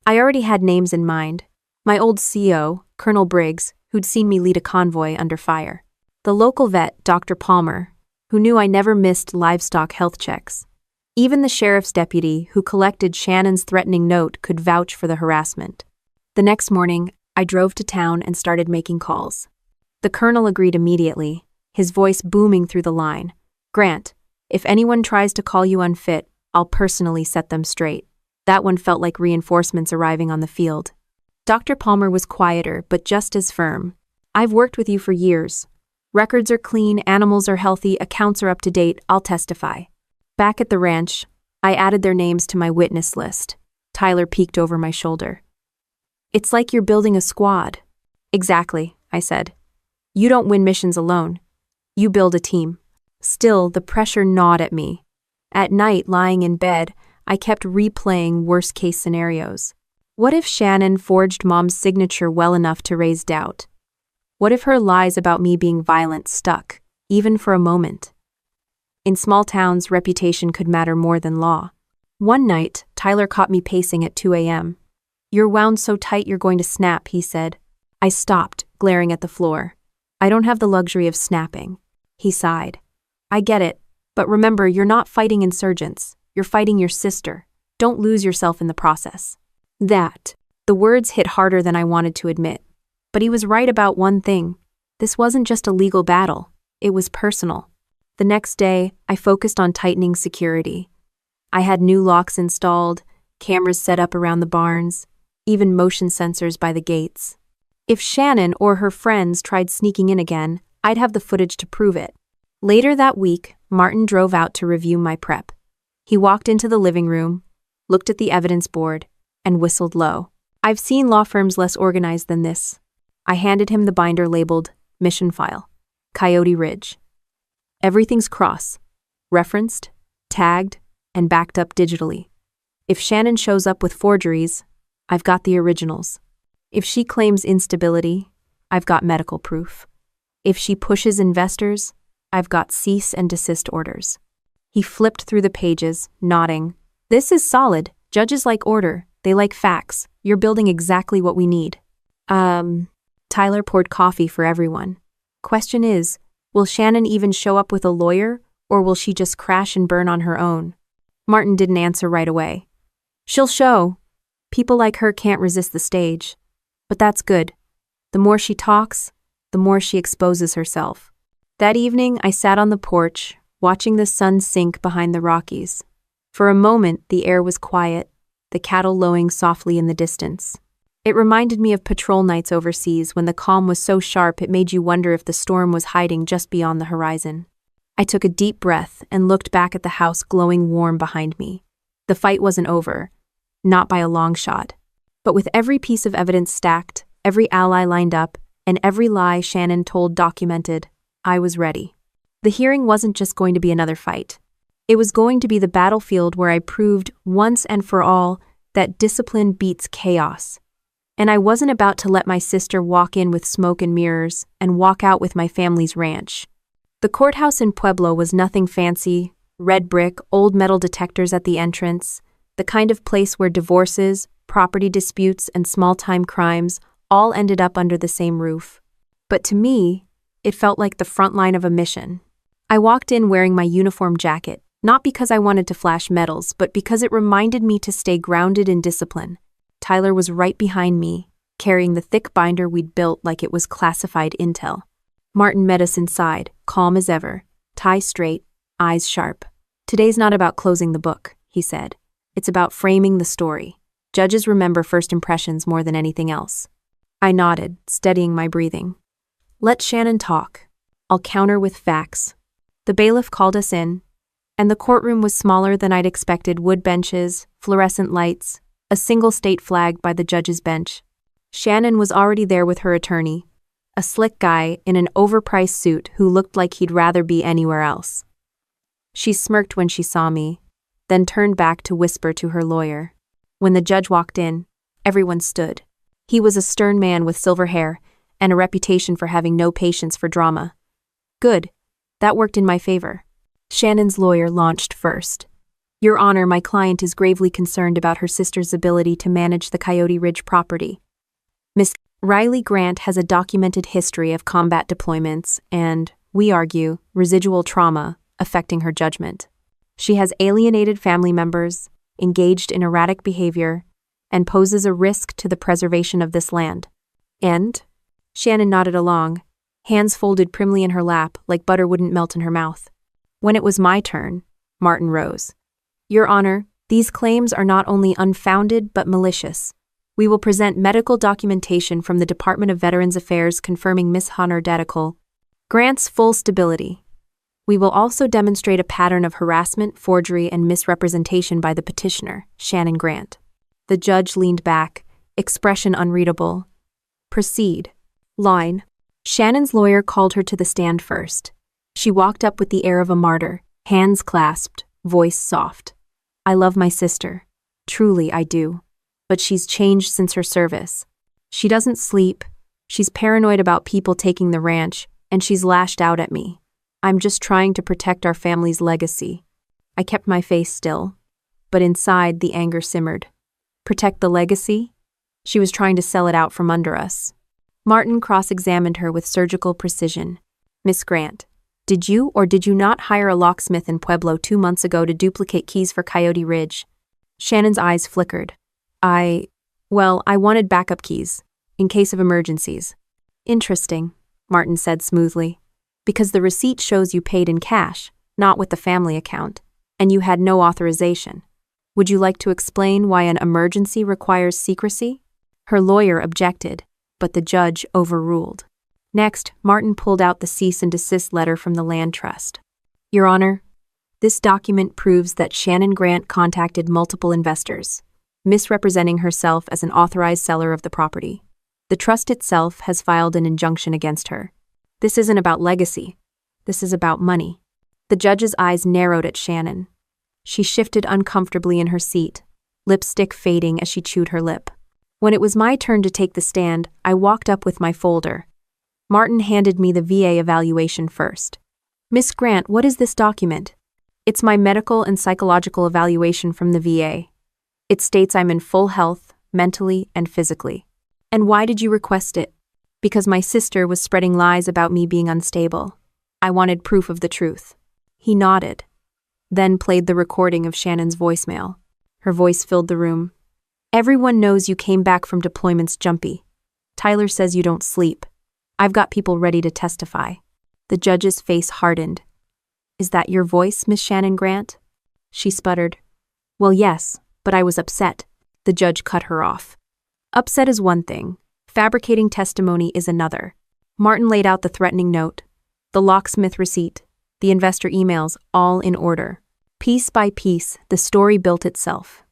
I already had names in mind. My old CO, Colonel Briggs, who'd seen me lead a convoy under fire. The local vet, Dr. Palmer, who knew I never missed livestock health checks. Even the sheriff's deputy, who collected Shannon's threatening note, could vouch for the harassment. The next morning, I drove to town and started making calls. The colonel agreed immediately, his voice booming through the line. Grant, if anyone tries to call you unfit, I'll personally set them straight. That one felt like reinforcements arriving on the field. Dr. Palmer was quieter, but just as firm. I've worked with you for years. Records are clean, animals are healthy, accounts are up to date, I'll testify. Back at the ranch, I added their names to my witness list. Tyler peeked over my shoulder. It's like you're building a squad. Exactly, I said. You don't win missions alone. You build a team. Still, the pressure gnawed at me. At night, lying in bed, I kept replaying worst-case scenarios. What if Shannon forged Mom's signature well enough to raise doubt? What if her lies about me being violent stuck, even for a moment? In small towns, reputation could matter more than law. One night, Tyler caught me pacing at 2 a.m. You're wound so tight you're going to snap, he said. I stopped, glaring at the floor. I don't have the luxury of snapping. He sighed. I get it, but remember, you're not fighting insurgents. You're fighting your sister. Don't lose yourself in the process. The words hit harder than I wanted to admit. But he was right about one thing. This wasn't just a legal battle. It was personal. The next day, I focused on tightening security. I had new locks installed, cameras set up around the barns, even motion sensors by the gates. If Shannon or her friends tried sneaking in again, I'd have the footage to prove it. Later that week, Martin drove out to review my prep. He walked into the living room, looked at the evidence board, and whistled low. I've seen law firms less organized than this. I handed him the binder labeled Mission File, Coyote Ridge. Everything's referenced, tagged, and backed up digitally. If Shannon shows up with forgeries, I've got the originals. If she claims instability, I've got medical proof. If she pushes investors, I've got cease and desist orders. He flipped through the pages, nodding. This is solid. Judges like order. They like facts. You're building exactly what we need. Tyler poured coffee for everyone. Question is, will Shannon even show up with a lawyer, or will she just crash and burn on her own? Martin didn't answer right away. She'll show. People like her can't resist the stage. But that's good. The more she talks, the more she exposes herself. That evening, I sat on the porch, watching the sun sink behind the Rockies. For a moment, the air was quiet, the cattle lowing softly in the distance. It reminded me of patrol nights overseas when the calm was so sharp it made you wonder if the storm was hiding just beyond the horizon. I took a deep breath and looked back at the house glowing warm behind me. The fight wasn't over, not by a long shot. But with every piece of evidence stacked, every ally lined up, and every lie Shannon told documented, I was ready. The hearing wasn't just going to be another fight. It was going to be the battlefield where I proved once and for all that discipline beats chaos. And I wasn't about to let my sister walk in with smoke and mirrors and walk out with my family's ranch. The courthouse in Pueblo was nothing fancy, red brick, old metal detectors at the entrance, the kind of place where divorces, property disputes, and small-time crimes all ended up under the same roof. But to me, it felt like the front line of a mission. I walked in wearing my uniform jacket, not because I wanted to flash medals, but because it reminded me to stay grounded in discipline. Tyler was right behind me, carrying the thick binder we'd built like it was classified intel. Martin met us inside, calm as ever, tie straight, eyes sharp. Today's not about closing the book, he said. It's about framing the story. Judges remember first impressions more than anything else. I nodded, steadying my breathing. Let Shannon talk. I'll counter with facts. The bailiff called us in, and the courtroom was smaller than I'd expected. Wood benches, fluorescent lights, a single state flag by the judge's bench. Shannon was already there with her attorney, a slick guy in an overpriced suit who looked like he'd rather be anywhere else. She smirked when she saw me, then turned back to whisper to her lawyer. When the judge walked in, everyone stood. He was a stern man with silver hair and a reputation for having no patience for drama. Good. That worked in my favor. Shannon's lawyer launched first. Your Honor, my client is gravely concerned about her sister's ability to manage the Coyote Ridge property. Miss Riley Grant has a documented history of combat deployments and, we argue, residual trauma affecting her judgment. She has alienated family members, engaged in erratic behavior, and poses a risk to the preservation of this land. And? Shannon nodded along, hands folded primly in her lap like butter wouldn't melt in her mouth. When it was my turn, Martin rose. Your Honor, these claims are not only unfounded but malicious. We will present medical documentation from the Department of Veterans Affairs confirming Miss Honor Dedical Grant's full stability. We will also demonstrate a pattern of harassment, forgery, and misrepresentation by the petitioner, Shannon Grant. The judge leaned back, expression unreadable. Proceed. Line. Shannon's lawyer called her to the stand first. She walked up with the air of a martyr, hands clasped, voice soft. I love my sister. Truly, I do. But she's changed since her service. She doesn't sleep, she's paranoid about people taking the ranch, and she's lashed out at me. I'm just trying to protect our family's legacy. I kept my face still, but inside the anger simmered. Protect the legacy? She was trying to sell it out from under us. Martin cross-examined her with surgical precision. Miss Grant, did you or did you not hire a locksmith in Pueblo 2 months ago to duplicate keys for Coyote Ridge? Shannon's eyes flickered. I wanted backup keys, in case of emergencies. Interesting, Martin said smoothly. Because the receipt shows you paid in cash, not with the family account, and you had no authorization. Would you like to explain why an emergency requires secrecy? Her lawyer objected, but the judge overruled. Next, Martin pulled out the cease and desist letter from the land trust. Your Honor, this document proves that Shannon Grant contacted multiple investors. misrepresenting herself as an authorized seller of the property. The trust itself has filed an injunction against her. This isn't about legacy. This is about money. The judge's eyes narrowed at Shannon. She shifted uncomfortably in her seat, lipstick fading as she chewed her lip. When it was my turn to take the stand, I walked up with my folder. Martin handed me the VA evaluation first. "Miss Grant, what is this document?" "It's my medical and psychological evaluation from the VA. It states I'm in full health, mentally and physically." "And why did you request it?" "Because my sister was spreading lies about me being unstable. I wanted proof of the truth." He nodded, then played the recording of Shannon's voicemail. Her voice filled the room. "Everyone knows you came back from deployments jumpy. Tyler says you don't sleep. I've got people ready to testify." The judge's face hardened. "Is that your voice, Miss Shannon Grant?" She sputtered. "Well, yes, but I was upset." The judge cut her off. "Upset is one thing. Fabricating testimony is another." Martin laid out the threatening note, the locksmith receipt, the investor emails, all in order. Piece by piece, the story built itself.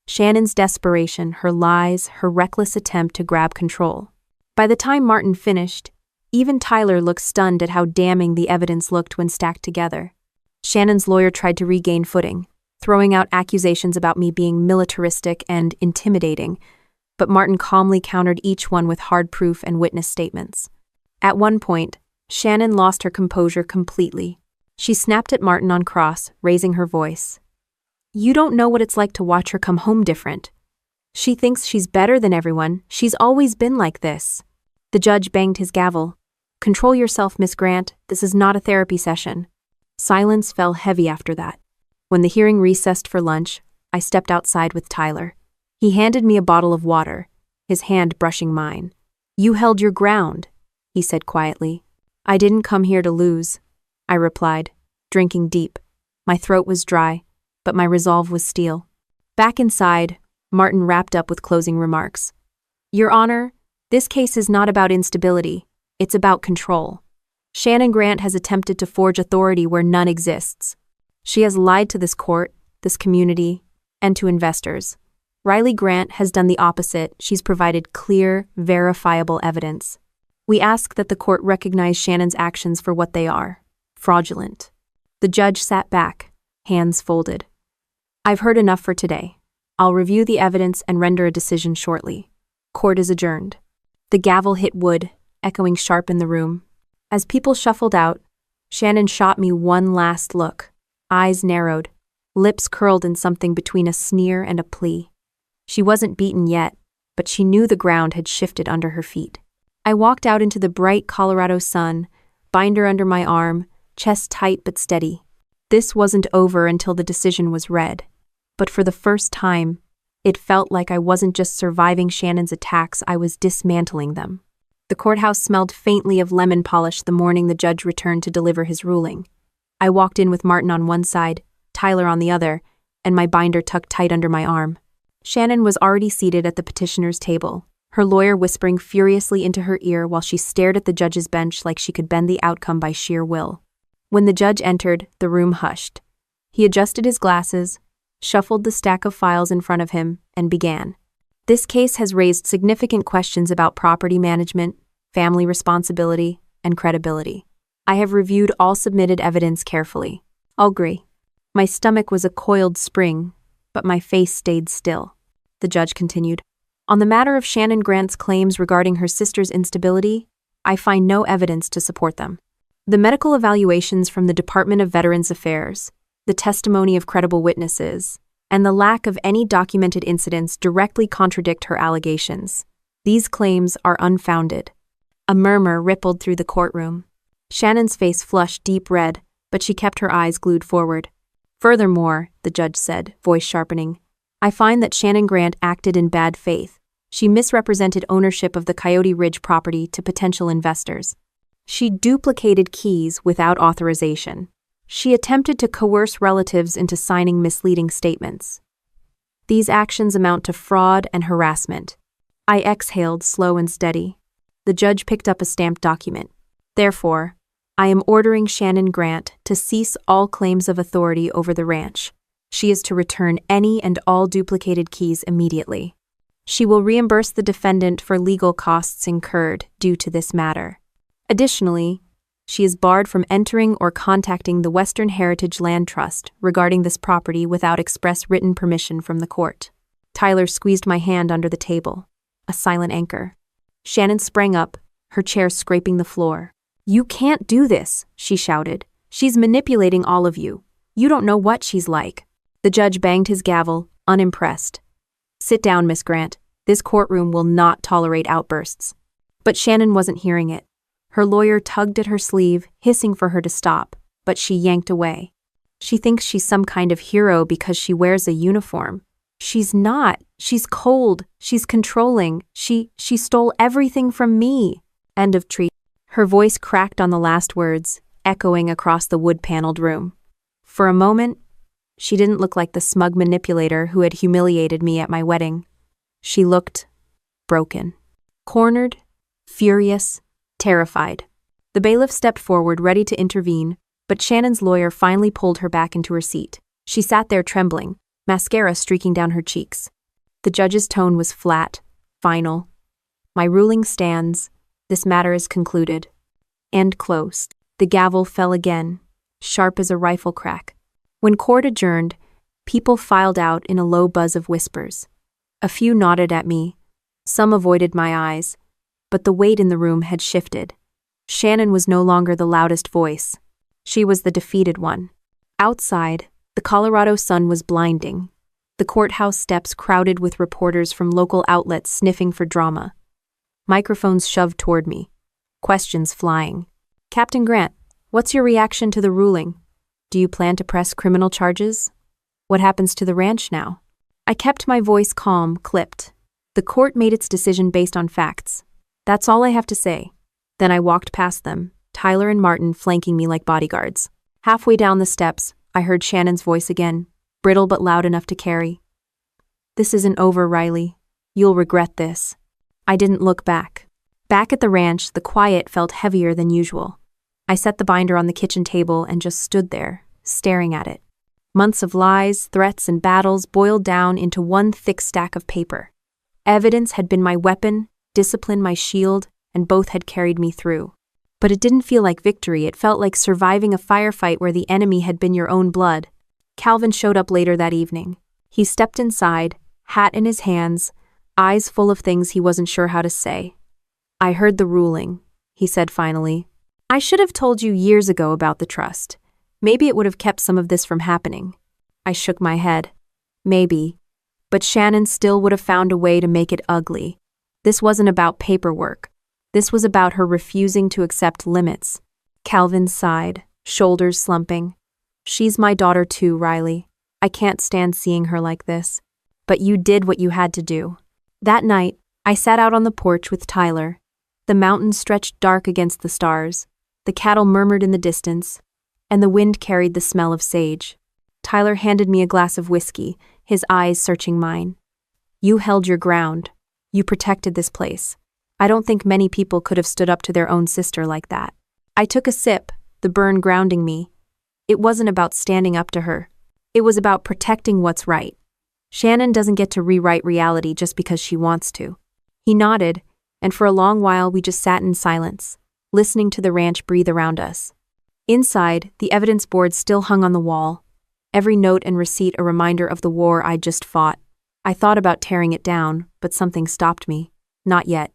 Shannon's desperation, her lies, her reckless attempt to grab control. By the time Martin finished, even Tyler looked stunned at how damning the evidence looked when stacked together. Shannon's lawyer tried to regain footing, throwing out accusations about me being militaristic and intimidating, but Martin calmly countered each one with hard proof and witness statements. At one point, Shannon lost her composure completely. She snapped at Martin on cross, raising her voice. "You don't know what it's like to watch her come home different. She thinks she's better than everyone. She's always been like this." The judge banged his gavel. "Control yourself, Miss Grant. This is not a therapy session." Silence fell heavy after that. When the hearing recessed for lunch, I stepped outside with Tyler. He handed me a bottle of water, his hand brushing mine. "You held your ground," he said quietly. "I didn't come here to lose," I replied, drinking deep. My throat was dry, but my resolve was steel. Back inside, Martin wrapped up with closing remarks. "Your Honor, this case is not about instability, it's about control. Shannon Grant has attempted to forge authority where none exists. She has lied to this court, this community, and to investors. Riley Grant has done the opposite. She's provided clear, verifiable evidence. We ask that the court recognize Shannon's actions for what they are, fraudulent." The judge sat back, hands folded. "I've heard enough for today. I'll review the evidence and render a decision shortly. Court is adjourned." The gavel hit wood, echoing sharp in the room. As people shuffled out, Shannon shot me one last look, eyes narrowed, lips curled in something between a sneer and a plea. She wasn't beaten yet, but she knew the ground had shifted under her feet. I walked out into the bright Colorado sun, binder under my arm, chest tight but steady. This wasn't over until the decision was read. But for the first time, it felt like I wasn't just surviving Shannon's attacks, I was dismantling them. The courthouse smelled faintly of lemon polish the morning the judge returned to deliver his ruling. I walked in with Martin on one side, Tyler on the other, and my binder tucked tight under my arm. Shannon was already seated at the petitioner's table, her lawyer whispering furiously into her ear while she stared at the judge's bench like she could bend the outcome by sheer will. When the judge entered, the room hushed. He adjusted his glasses, shuffled the stack of files in front of him, and began. "This case has raised significant questions about property management, family responsibility, and credibility. I have reviewed all submitted evidence carefully. I'll agree." My stomach was a coiled spring, but my face stayed still. The judge continued. "On the matter of Shannon Grant's claims regarding her sister's instability, I find no evidence to support them. The medical evaluations from the Department of Veterans Affairs, the testimony of credible witnesses, and the lack of any documented incidents directly contradict her allegations. These claims are unfounded." A murmur rippled through the courtroom. Shannon's face flushed deep red, but she kept her eyes glued forward. "Furthermore," the judge said, voice sharpening, "I find that Shannon Grant acted in bad faith. She misrepresented ownership of the Coyote Ridge property to potential investors. She duplicated keys without authorization. She attempted to coerce relatives into signing misleading statements. These actions amount to fraud and harassment." I exhaled, slow and steady. The judge picked up a stamped document. "Therefore, I am ordering Shannon Grant to cease all claims of authority over the ranch. She is to return any and all duplicated keys immediately. She will reimburse the defendant for legal costs incurred due to this matter. Additionally, she is barred from entering or contacting the Western Heritage Land Trust regarding this property without express written permission from the court. Tyler squeezed my hand under the table, a silent anchor. Shannon sprang up, her chair scraping the floor. "You can't do this," she shouted. "She's manipulating all of you. You don't know what she's like." The judge banged his gavel, unimpressed. "Sit down, Miss Grant. This courtroom will not tolerate outbursts." But Shannon wasn't hearing it. Her lawyer tugged at her sleeve, hissing for her to stop, but she yanked away. "She thinks she's some kind of hero because she wears a uniform. She's not. She's cold. She's controlling. She stole everything from me." End of treat. Her voice cracked on the last words, echoing across the wood-paneled room. For a moment, she didn't look like the smug manipulator who had humiliated me at my wedding. She looked broken, cornered, furious, terrified. The bailiff stepped forward, ready to intervene, but Shannon's lawyer finally pulled her back into her seat. She sat there trembling, mascara streaking down her cheeks. The judge's tone was flat, final. "My ruling stands. This matter is concluded." And closed. The gavel fell again, sharp as a rifle crack. When court adjourned, people filed out in a low buzz of whispers. A few nodded at me, some avoided my eyes, but the weight in the room had shifted. Shannon was no longer the loudest voice. She was the defeated one. Outside, the Colorado sun was blinding. The courthouse steps crowded with reporters from local outlets sniffing for drama. Microphones shoved toward me. Questions flying. "Captain Grant, what's your reaction to the ruling? Do you plan to press criminal charges? What happens to the ranch now?" I kept my voice calm, clipped. The court made its decision based on facts. That's all I have to say. Then I walked past them, Tyler and Martin flanking me like bodyguards. Halfway down the steps, I heard Shannon's voice again, brittle but loud enough to carry. "This isn't over, Riley. You'll regret this." I didn't look back. Back at the ranch, the quiet felt heavier than usual. I set the binder on the kitchen table and just stood there, staring at it. Months of lies, threats, and battles boiled down into one thick stack of paper. Evidence had been my weapon, discipline my shield, and both had carried me through. But it didn't feel like victory. It felt like surviving a firefight where the enemy had been your own blood. Calvin showed up later that evening. He stepped inside, hat in his hands, eyes full of things he wasn't sure how to say. "I heard the ruling," he said finally. "I should have told you years ago about the trust. Maybe it would have kept some of this from happening." I shook my head. Maybe. But Shannon still would have found a way to make it ugly. This wasn't about paperwork. This was about her refusing to accept limits. Calvin sighed, shoulders slumping. "She's my daughter too, Riley. I can't stand seeing her like this. But you did what you had to do." That night, I sat out on the porch with Tyler. The mountains stretched dark against the stars. The cattle murmured in the distance, and the wind carried the smell of sage. Tyler handed me a glass of whiskey, his eyes searching mine. "You held your ground. You protected this place. I don't think many people could have stood up to their own sister like that." I took a sip, the burn grounding me. It wasn't about standing up to her. It was about protecting what's right. Shannon doesn't get to rewrite reality just because she wants to. He nodded, and for a long while we just sat in silence, listening to the ranch breathe around us. Inside, the evidence board still hung on the wall, every note and receipt a reminder of the war I'd just fought. I thought about tearing it down, but something stopped me. Not yet.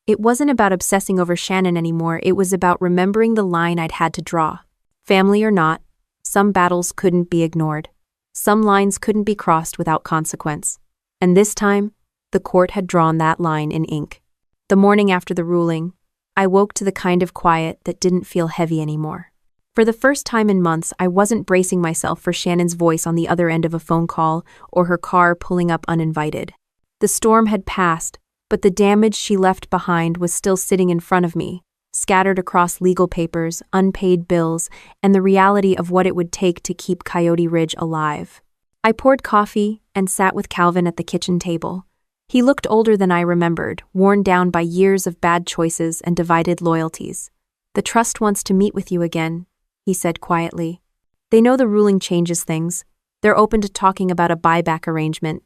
It wasn't about obsessing over Shannon anymore, it was about remembering the line I'd had to draw. Family or not, some battles couldn't be ignored. Some lines couldn't be crossed without consequence. And this time, the court had drawn that line in ink. The morning after the ruling, I woke to the kind of quiet that didn't feel heavy anymore. For the first time in months, I wasn't bracing myself for Shannon's voice on the other end of a phone call or her car pulling up uninvited. The storm had passed, but the damage she left behind was still sitting in front of me, scattered across legal papers, unpaid bills, and the reality of what it would take to keep Coyote Ridge alive. I poured coffee and sat with Calvin at the kitchen table. He looked older than I remembered, worn down by years of bad choices and divided loyalties. "The trust wants to meet with you again," he said quietly. "They know the ruling changes things. They're open to talking about a buyback arrangement.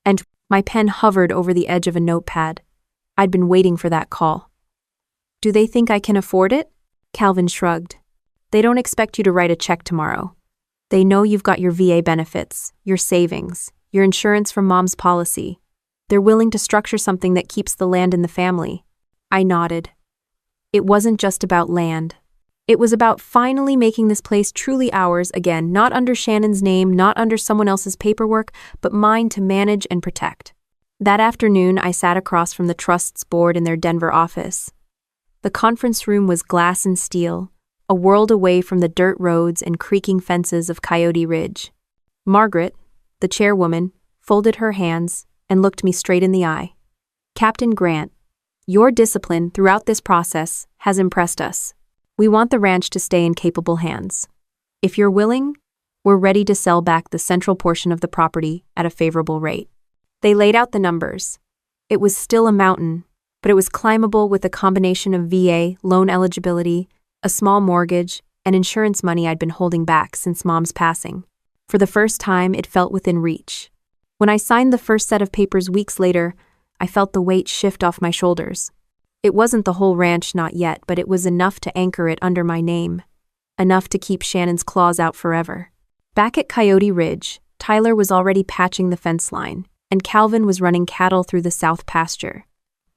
And my pen hovered over the edge of a notepad. I'd been waiting for that call. Do they think I can afford it? Calvin shrugged. They don't expect you to write a check tomorrow. They know you've got your VA benefits, your savings, your insurance from mom's policy. They're willing to structure something that keeps the land in the family. I nodded. It wasn't just about land. It was about finally making this place truly ours again, not under Shannon's name, not under someone else's paperwork, but mine to manage and protect. That afternoon, I sat across from the Trust's board in their Denver office. The conference room was glass and steel, a world away from the dirt roads and creaking fences of Coyote Ridge. Margaret, the chairwoman, folded her hands and looked me straight in the eye. Captain Grant, your discipline throughout this process has impressed us. We want the ranch to stay in capable hands. If you're willing, we're ready to sell back the central portion of the property at a favorable rate. They laid out the numbers. It was still a mountain, but it was climbable with a combination of VA, loan eligibility, a small mortgage, and insurance money I'd been holding back since Mom's passing. For the first time, it felt within reach. When I signed the first set of papers weeks later, I felt the weight shift off my shoulders. It wasn't the whole ranch, not yet, but it was enough to anchor it under my name. Enough to keep Shannon's claws out forever. Back at Coyote Ridge, Tyler was already patching the fence line, and Calvin was running cattle through the south pasture.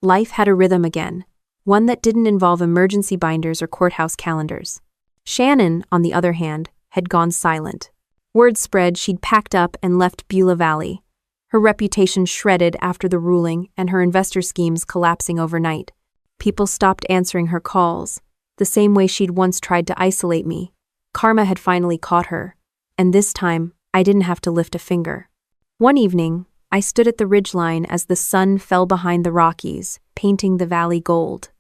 Life had a rhythm again, one that didn't involve emergency binders or courthouse calendars. Shannon, on the other hand, had gone silent. Word spread she'd packed up and left Beulah Valley, her reputation shredded after the ruling and her investor schemes collapsing overnight. People stopped answering her calls, the same way she'd once tried to isolate me. Karma had finally caught her, and this time, I didn't have to lift a finger. One evening, I stood at the ridgeline as the sun fell behind the Rockies, painting the valley gold.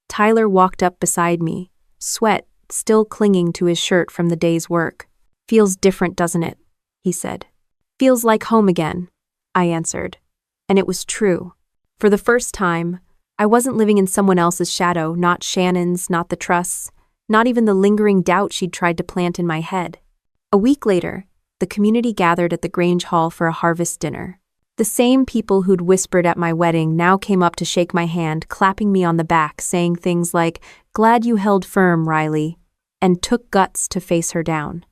Tyler walked up beside me, sweat still clinging to his shirt from the day's work. Feels different, doesn't it? He said. Feels like home again, I answered. And it was true. For the first time, I wasn't living in someone else's shadow, not Shannon's, not the Trust's, not even the lingering doubt she'd tried to plant in my head. A week later, the community gathered at the Grange Hall for a harvest dinner. The same people who'd whispered at my wedding now came up to shake my hand, clapping me on the back, saying things like, "Glad you held firm, Riley," and took guts to face her down.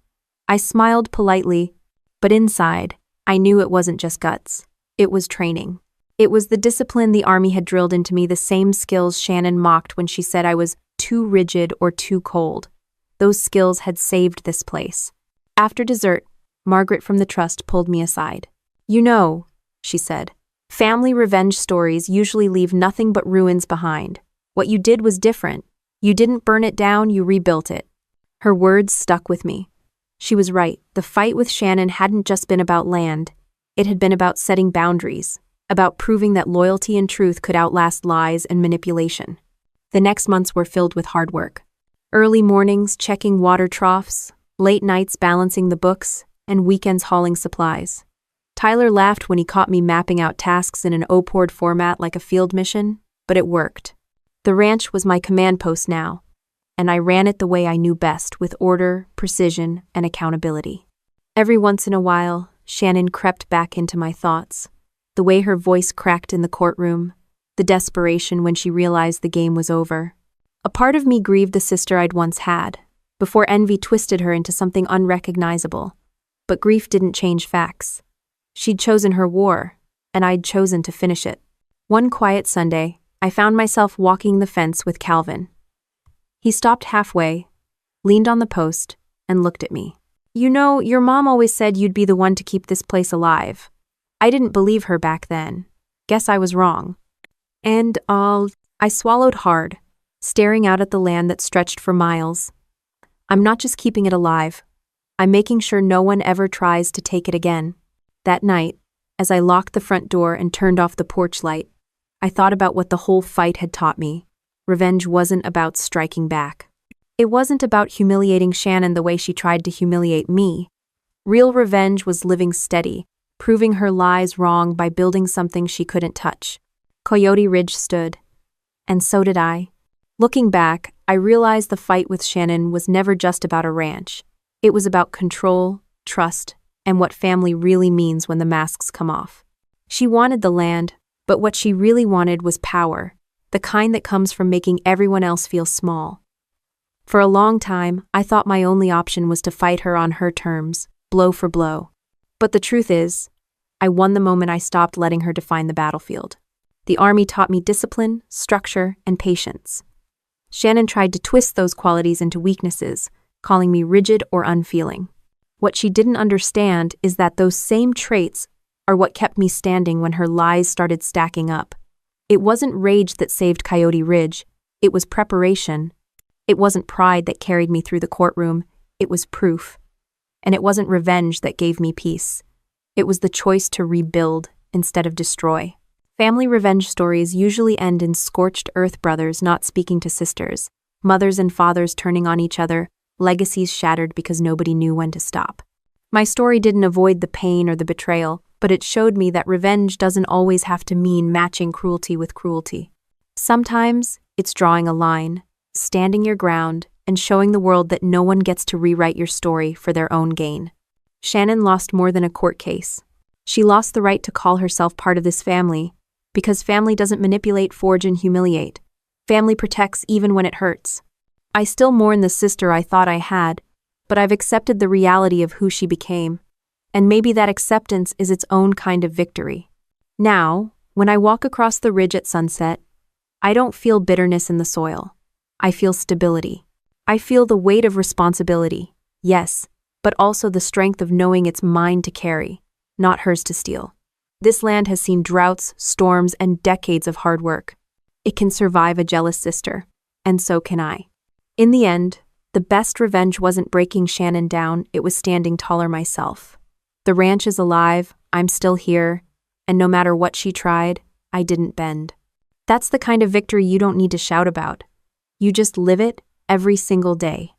I smiled politely, but inside, I knew it wasn't just guts. It was training. It was the discipline the Army had drilled into me, the same skills Shannon mocked when she said I was too rigid or too cold. Those skills had saved this place. After dessert, Margaret from the Trust pulled me aside. "You know," she said, "family revenge stories usually leave nothing but ruins behind. What you did was different. You didn't burn it down, you rebuilt it." Her words stuck with me. She was right. The fight with Shannon hadn't just been about land. It had been about setting boundaries, about proving that loyalty and truth could outlast lies and manipulation. The next months were filled with hard work. Early mornings checking water troughs, late nights balancing the books, and weekends hauling supplies. Tyler laughed when he caught me mapping out tasks in an OPORD format like a field mission, but it worked. The ranch was my command post now, and I ran it the way I knew best, with order, precision, and accountability. Every once in a while, Shannon crept back into my thoughts. The way her voice cracked in the courtroom, the desperation when she realized the game was over. A part of me grieved the sister I'd once had, before envy twisted her into something unrecognizable. But grief didn't change facts. She'd chosen her war, and I'd chosen to finish it. One quiet Sunday, I found myself walking the fence with Calvin. He stopped halfway, leaned on the post, and looked at me. "You know, your mom always said you'd be the one to keep this place alive." I didn't believe her back then. Guess I was wrong. And I swallowed hard, staring out at the land that stretched for miles. I'm not just keeping it alive. I'm making sure no one ever tries to take it again. That night, as I locked the front door and turned off the porch light, I thought about what the whole fight had taught me. Revenge wasn't about striking back. It wasn't about humiliating Shannon the way she tried to humiliate me. Real revenge was living steady, proving her lies wrong by building something she couldn't touch. Coyote Ridge stood. And so did I. Looking back, I realized the fight with Shannon was never just about a ranch. It was about control, trust, and what family really means when the masks come off. She wanted the land, but what she really wanted was power, the kind that comes from making everyone else feel small. For a long time, I thought my only option was to fight her on her terms, blow for blow. But the truth is, I won the moment I stopped letting her define the battlefield. The army taught me discipline, structure, and patience. Shannon tried to twist those qualities into weaknesses, calling me rigid or unfeeling. What she didn't understand is that those same traits are what kept me standing when her lies started stacking up. It wasn't rage that saved Coyote Ridge, it was preparation. It wasn't pride that carried me through the courtroom, it was proof. And it wasn't revenge that gave me peace. It was the choice to rebuild instead of destroy. Family revenge stories usually end in scorched earth brothers not speaking to sisters, mothers and fathers turning on each other, legacies shattered because nobody knew when to stop. My story didn't avoid the pain or the betrayal, but it showed me that revenge doesn't always have to mean matching cruelty with cruelty. Sometimes it's drawing a line, standing your ground, and showing the world that no one gets to rewrite your story for their own gain. Shannon lost more than a court case. She lost the right to call herself part of this family, because family doesn't manipulate, forge, and humiliate. Family protects even when it hurts. I still mourn the sister I thought I had, but I've accepted the reality of who she became. And maybe that acceptance is its own kind of victory. Now, when I walk across the ridge at sunset, I don't feel bitterness in the soil. I feel stability. I feel the weight of responsibility, yes, but also the strength of knowing it's mine to carry, not hers to steal. This land has seen droughts, storms, and decades of hard work. It can survive a jealous sister, and so can I. In the end, the best revenge wasn't breaking Shannon down, it was standing taller myself. The ranch is alive, I'm still here, and no matter what she tried, I didn't bend. That's the kind of victory you don't need to shout about. You just live it every single day.